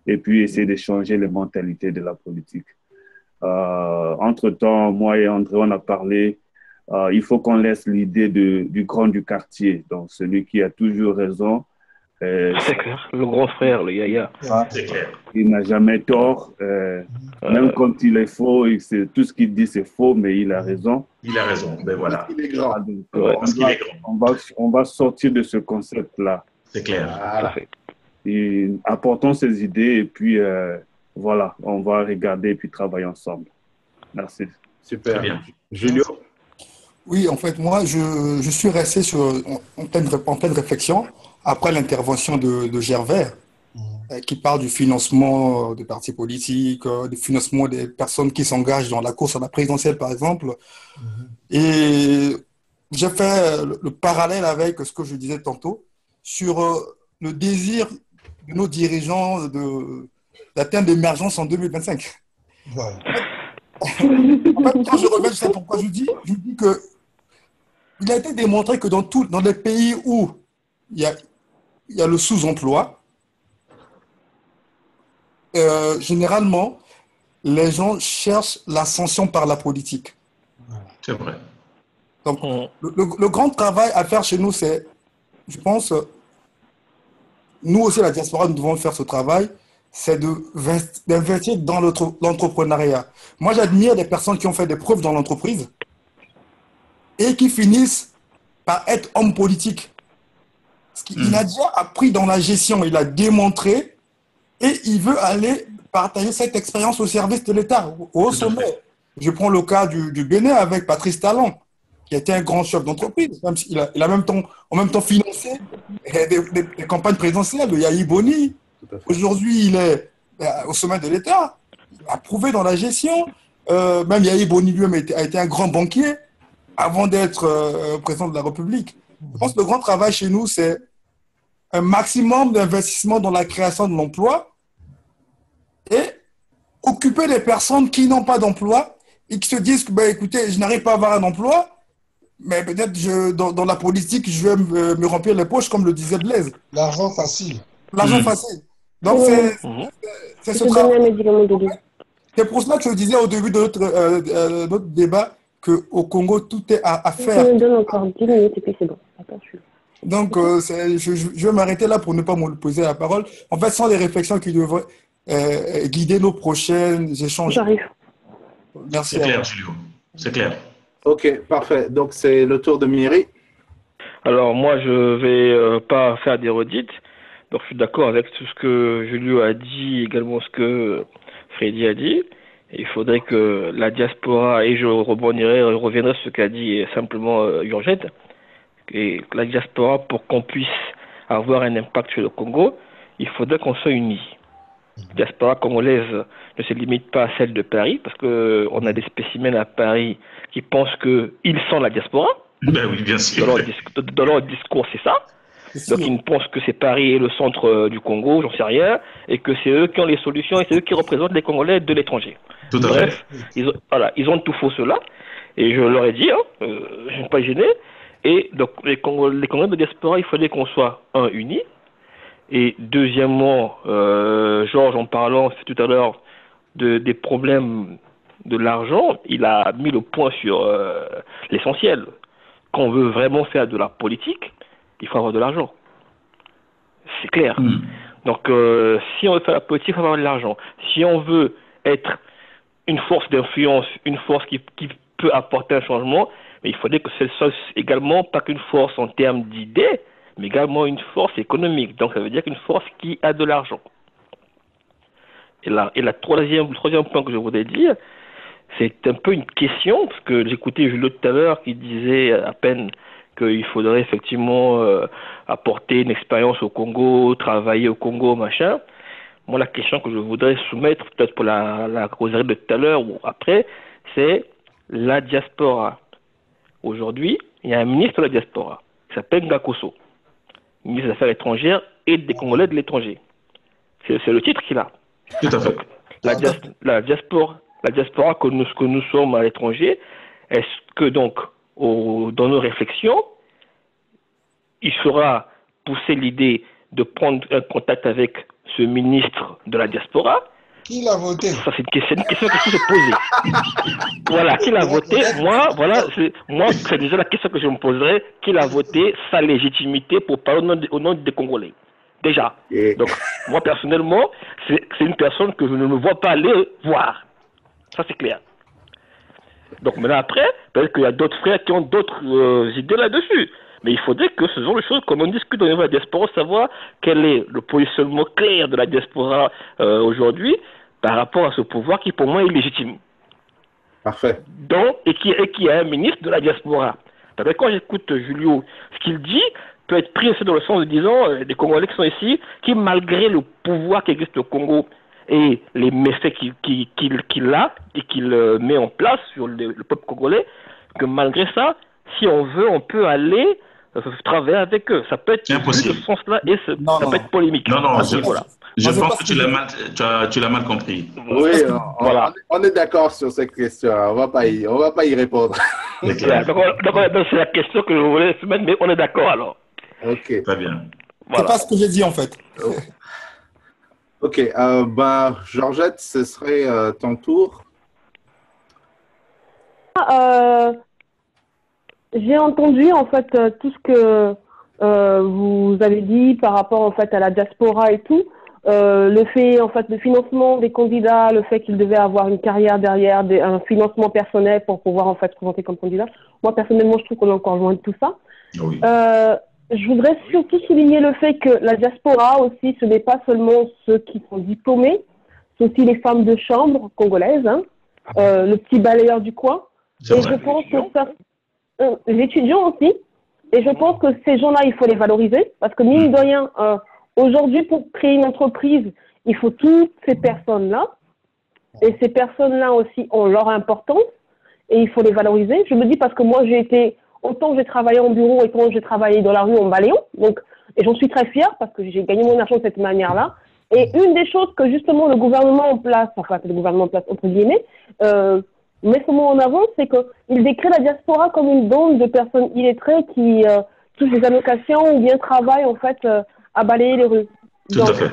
et puis essayer de changer les mentalités de la politique. Entre-temps, moi et André, on a parlé il faut qu'on laisse l'idée du grand du quartier, donc celui qui a toujours raison. C'est clair, le grand frère, le yaya. C'est clair. Il n'a jamais tort, même quand il est faux, tout ce qu'il dit c'est faux, mais il a raison. Il a raison, ben voilà. Il est grand. Donc, Parce qu'il est grand. on va sortir de ce concept-là. C'est clair. Voilà. Et apportons ces idées et puis voilà, on va regarder et puis travailler ensemble. Merci. Super. Très bien. Julio? Oui, en fait, moi, je suis resté en pleine réflexion après l'intervention de Gervais, qui parle du financement des partis politiques, du financement des personnes qui s'engagent dans la course à la présidentielle, par exemple. Et j'ai fait le parallèle avec ce que je disais tantôt sur le désir de nos dirigeants d'atteindre l'émergence en 2025. Voilà. En fait, quand je reviens, je sais pourquoi je dis que il a été démontré que dans les pays où il y a le sous-emploi, généralement, les gens cherchent l'ascension par la politique. C'est vrai. Donc, le grand travail à faire chez nous, c'est, je pense, nous aussi, la diaspora, nous devons faire ce travail, c'est d'investir dans l'entrepreneuriat. Moi, j'admire des personnes qui ont fait des preuves dans l'entreprise et qui finissent par être hommes politiques. Parce qu'il a déjà appris dans la gestion, il a démontré et il veut aller partager cette expérience au service de l'État, au sommet. Je prends le cas du Bénin avec Patrice Talon, qui était un grand chef d'entreprise. Il a en même temps financé des campagnes présidentielles de Yahi Boni. Aujourd'hui, il est au sommet de l'État. Il a prouvé dans la gestion. Même Yahi Boni lui-même a été un grand banquier avant d'être président de la République. Je pense que le grand travail chez nous, c'est un maximum d'investissement dans la création de l'emploi et occuper les personnes qui n'ont pas d'emploi et qui se disent que, écoutez, je n'arrive pas à avoir un emploi, mais peut-être dans la politique, je vais me remplir les poches, comme le disait Blaise. L'argent facile. L'argent facile. Donc, c'est ce travail. C'est pour cela que je disais au début de notre débat qu'au Congo, tout est à faire. Je me donne encore 10 minutes et puis c'est bon. Donc, je vais m'arrêter là pour ne pas me poser la parole. En fait, ce sont des réflexions qui devraient guider nos prochains échanges. J'arrive. Merci. C'est clair, Julio. C'est clair. Ok, parfait. Donc, c'est le tour de Myri. Alors, moi, je vais pas faire des redites. Donc, je suis d'accord avec tout ce que Julio a dit, également ce que Freddy a dit. Il faudrait que la diaspora, et je reviendrai sur ce qu'a dit simplement Urgette, et la diaspora, pour qu'on puisse avoir un impact sur le Congo, il faudrait qu'on soit unis. La diaspora congolaise ne se limite pas à celle de Paris, parce qu'on a des spécimens à Paris qui pensent qu'ils sont la diaspora. Ben oui, bien sûr. Dans leur discours, c'est ça. Donc ils pensent que c'est Paris et le centre du Congo, j'en sais rien, et que c'est eux qui ont les solutions et c'est eux qui représentent les Congolais de l'étranger. Tout à Bref, fait. ils ont tout faux cela, et je leur ai dit, je ne suis pas gêné, et donc les Congolais de diaspora, il fallait qu'on soit unis, et deuxièmement, Georges, en parlant tout à l'heure des problèmes de l'argent, il a mis le point sur l'essentiel. Quand on veut vraiment faire de la politique, il faut avoir de l'argent. C'est clair. Donc, si on veut faire la politique, il faut avoir de l'argent. Si on veut être une force d'influence, une force qui peut apporter un changement, mais il faudrait que ce soit également pas qu'une force en termes d'idées, mais également une force économique. Donc, ça veut dire qu'une force qui a de l'argent. Et le troisième point que je voudrais dire, c'est un peu une question, parce que j'écoutais Julio tout à l'heure qui disait à peine qu'il faudrait effectivement apporter une expérience au Congo, travailler au Congo, machin. Moi, la question que je voudrais soumettre, peut-être pour la causerie de tout à l'heure ou après, c'est la diaspora. Aujourd'hui, il y a un ministre de la diaspora qui s'appelle Ngakoso, ministre des Affaires étrangères et des Congolais de l'étranger. C'est le titre qu'il a. Tout à fait. La diaspora que nous sommes à l'étranger, est-ce que donc, dans nos réflexions, il sera poussé l'idée de prendre un contact avec ce ministre de la diaspora Qui l'a voté? Ça, c'est une question que je peux se poser. Voilà, qui l'a voté? Moi, c'est déjà la question que je me poserais. Qui l'a voté, sa légitimité pour parler au nom des Congolais? Déjà. Donc, moi, personnellement, c'est une personne que je ne me vois pas aller voir. Ça, c'est clair. Donc, maintenant, après, peut-être qu'il y a d'autres frères qui ont d'autres idées là-dessus. Mais il faudrait que ce genre de choses, comme on discute au niveau de la diaspora, savoir quel est le positionnement clair de la diaspora aujourd'hui par rapport à ce pouvoir qui, pour moi, est légitime. Parfait. Donc, et qui est un ministre de la diaspora. Parce que quand j'écoute Julio, ce qu'il dit peut être pris aussi dans le sens de disant des Congolais qui sont ici, qui malgré le pouvoir qui existe au Congo et les méfaits qu'il a et qu'il met en place sur le peuple congolais, que malgré ça, si on veut, on peut aller travailler avec eux. Ça peut être dans ce sens-là et ça peut être polémique. Non, voilà. Je pense que tu l'as mal compris. Oui, voilà. On est d'accord sur cette question. On va pas y répondre. Donc, c'est la question que je voulais se mettre, mais on est d'accord alors. Ok. Très bien. Voilà. C'est pas ce que j'ai dit en fait. Ok. Georgette, ce serait ton tour. J'ai entendu en fait tout ce que vous avez dit par rapport en fait à la diaspora et tout. Le fait en fait le financement des candidats, le fait qu'ils devaient avoir une carrière derrière, un financement personnel pour pouvoir en fait présenter comme candidat. Moi personnellement, je trouve qu'on est encore loin de tout ça. Oui. Je voudrais surtout souligner le fait que la diaspora aussi, ce n'est pas seulement ceux qui sont diplômés, c'est aussi les femmes de chambre congolaises, hein, le petit balayeur du coin. Et je pense que ça, les étudiants aussi. Et je pense que ces gens-là, il faut les valoriser parce que mine de rien, aujourd'hui, pour créer une entreprise, il faut toutes ces personnes-là. Et ces personnes-là aussi ont leur importance et il faut les valoriser. Je me dis parce que moi, autant j'ai travaillé en bureau, autant j'ai travaillé dans la rue en balayant. Donc, et j'en suis très fière parce que j'ai gagné mon argent de cette manière-là. Et une des choses que justement le gouvernement en place, enfin le gouvernement en place entre guillemets, met ce mot en avant, c'est qu'il décrit la diaspora comme une bande de personnes illettrées qui touchent des allocations ou bien travaillent en fait à balayer les rues. Tout à fait.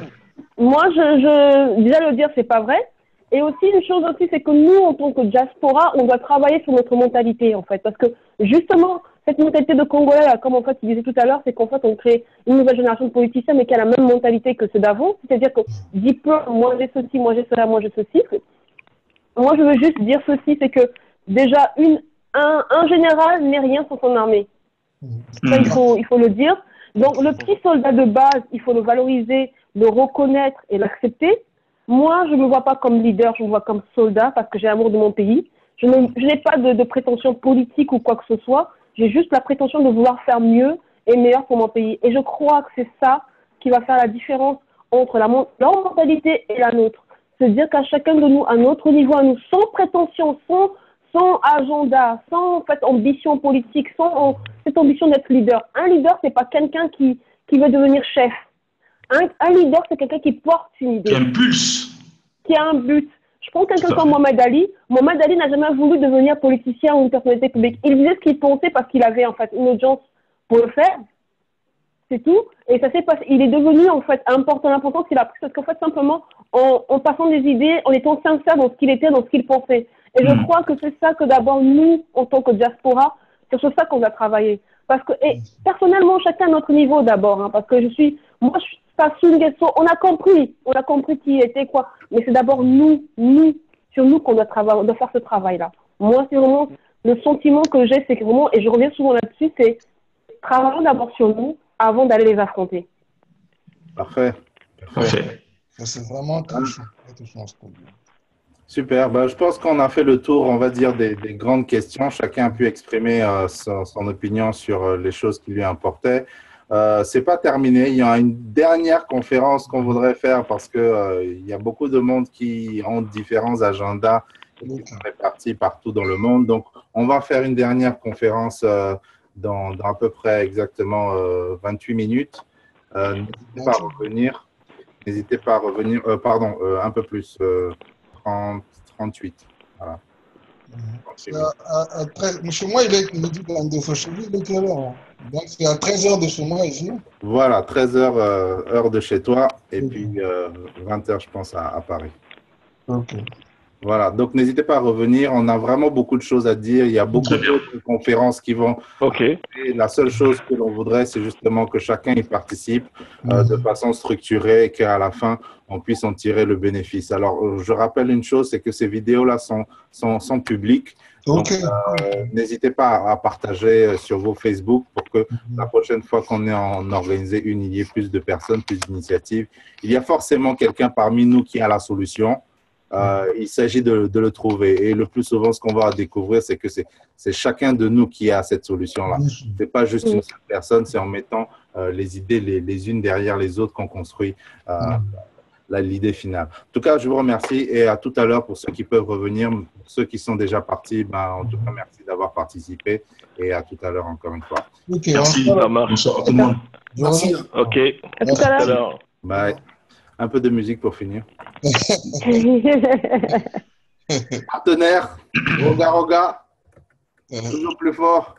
Moi, déjà le dire, c'est pas vrai. Et aussi, une chose aussi, c'est que nous, en tant que diaspora, on doit travailler sur notre mentalité, en fait. Parce que, justement, cette mentalité de Congolais, là, comme en fait, tu disais tout à l'heure, c'est qu'en fait, on crée une nouvelle génération de politiciens, mais qui a la même mentalité que ceux d'avant. C'est-à-dire que, diplôme, moi j'ai ceci, moi j'ai cela, moi j'ai ceci. Moi, je veux juste dire ceci, c'est que, déjà, un général n'est rien sans son armée. Ça, il faut le dire. Donc, le petit soldat de base, il faut le valoriser, le reconnaître et l'accepter. Moi, je ne me vois pas comme leader, je me vois comme soldat parce que j'ai l'amour de mon pays. Je n'ai pas de prétention politique ou quoi que ce soit. J'ai juste la prétention de vouloir faire mieux et meilleur pour mon pays. Et je crois que c'est ça qui va faire la différence entre leur mentalité et la nôtre. Se dire qu'à chacun de nous, à notre niveau, à nous, sans prétention, sans agenda, sans en fait, ambition politique, sans cette ambition d'être leader. Un leader, c'est pas quelqu'un qui veut devenir chef. Un leader, c'est quelqu'un qui porte une idée. Qui impulse. Qui a un but. Je prends quelqu'un comme Mohamed Ali. Mohamed Ali n'a jamais voulu devenir politicien ou une personnalité publique. Il disait ce qu'il pensait parce qu'il avait en fait une audience pour le faire. C'est tout. Et ça s'est passé. Il est devenu en fait l'importance qu'il a pris parce qu'en fait simplement en passant des idées, en étant sincère dans ce qu'il était, dans ce qu'il pensait. Et je crois que c'est ça que d'abord nous, en tant que diaspora, c'est sur ça qu'on doit travailler. Parce que personnellement, chacun à notre niveau d'abord, hein, parce que je suis on a compris qui était quoi, mais c'est d'abord sur nous qu'on doit travailler, on doit faire ce travail-là. Moi, c'est vraiment le sentiment que j'ai, c'est que vraiment, et je reviens souvent là-dessus, c'est travailler d'abord sur nous avant d'aller les affronter. Parfait. C'est vraiment touchant. Super. Je pense qu'on a fait le tour, on va dire, des grandes questions. Chacun a pu exprimer son opinion sur les choses qui lui importaient. C'est pas terminé. Il y a une dernière conférence qu'on voudrait faire parce que il y a beaucoup de monde qui ont différents agendas et qui sont répartis partout dans le monde. Donc, on va faire une dernière conférence dans à peu près exactement 28 minutes. N'hésitez pas à revenir. Un peu plus, 38. Voilà. Chez moi, il est midi 22. Chez lui, il est quelle heure? Donc, c'est à 13h de chez moi ici. Voilà, 13h heure de chez toi et puis 20h, je pense, à Paris. Ok. Voilà, donc n'hésitez pas à revenir. On a vraiment beaucoup de choses à dire. Il y a beaucoup d'autres conférences qui vont. Ok. Et la seule chose que l'on voudrait, c'est justement que chacun y participe de façon structurée et qu'à la fin, on puisse en tirer le bénéfice. Alors, je rappelle une chose, c'est que ces vidéos-là sont publiques. Donc, n'hésitez pas à partager sur vos Facebook pour que la prochaine fois qu'on est en organiser une, il y ait plus de personnes, plus d'initiatives. Il y a forcément quelqu'un parmi nous qui a la solution. Il s'agit de le trouver. Et le plus souvent, ce qu'on va découvrir, c'est que c'est chacun de nous qui a cette solution-là. Ce n'est pas juste une seule personne, c'est en mettant les idées les unes derrière les autres qu'on construit l'idée finale. En tout cas, je vous remercie et à tout à l'heure pour ceux qui peuvent revenir. Pour ceux qui sont déjà partis, en tout cas, merci d'avoir participé et à tout à l'heure encore une fois. Okay, merci. Bonsoir tout le monde. Merci. Ok. À tout à l'heure. Bye. Un peu de musique pour finir. Partenaire, Roga Roga, toujours plus fort.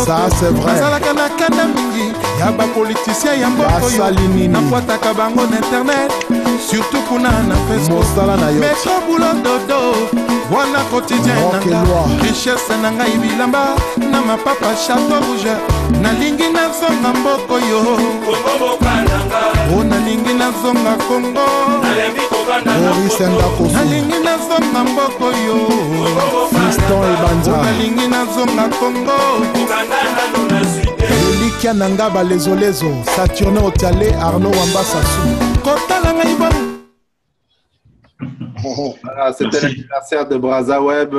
Ça c'est vrai. Bazalaka na kanda mingi ya ba politicien ya mboka yo na kwataka bango na internet surtout kuna na Facebook metro boulot dodo wana quotidien nanga richesse na ngai bilamba na mapapa chapeau rouge nalingi nazonga mboko yo o nalingi nazonga Congo nalingi nazonga mboko yo Fiston Ebanza nalingi nazonga Congo Elikia Nanga Balezolezo Saturne Otiale Arnaud Wamba Sassou Kotala Ngaïba. Voilà, c'était l'anniversaire de Brazaweb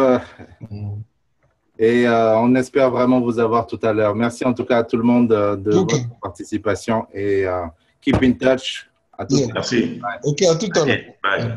et on espère vraiment vous avoir tout à l'heure. Merci en tout cas à tout le monde de votre participation et keep in touch. À tout Merci. Ok, à tout à l'heure. Bye.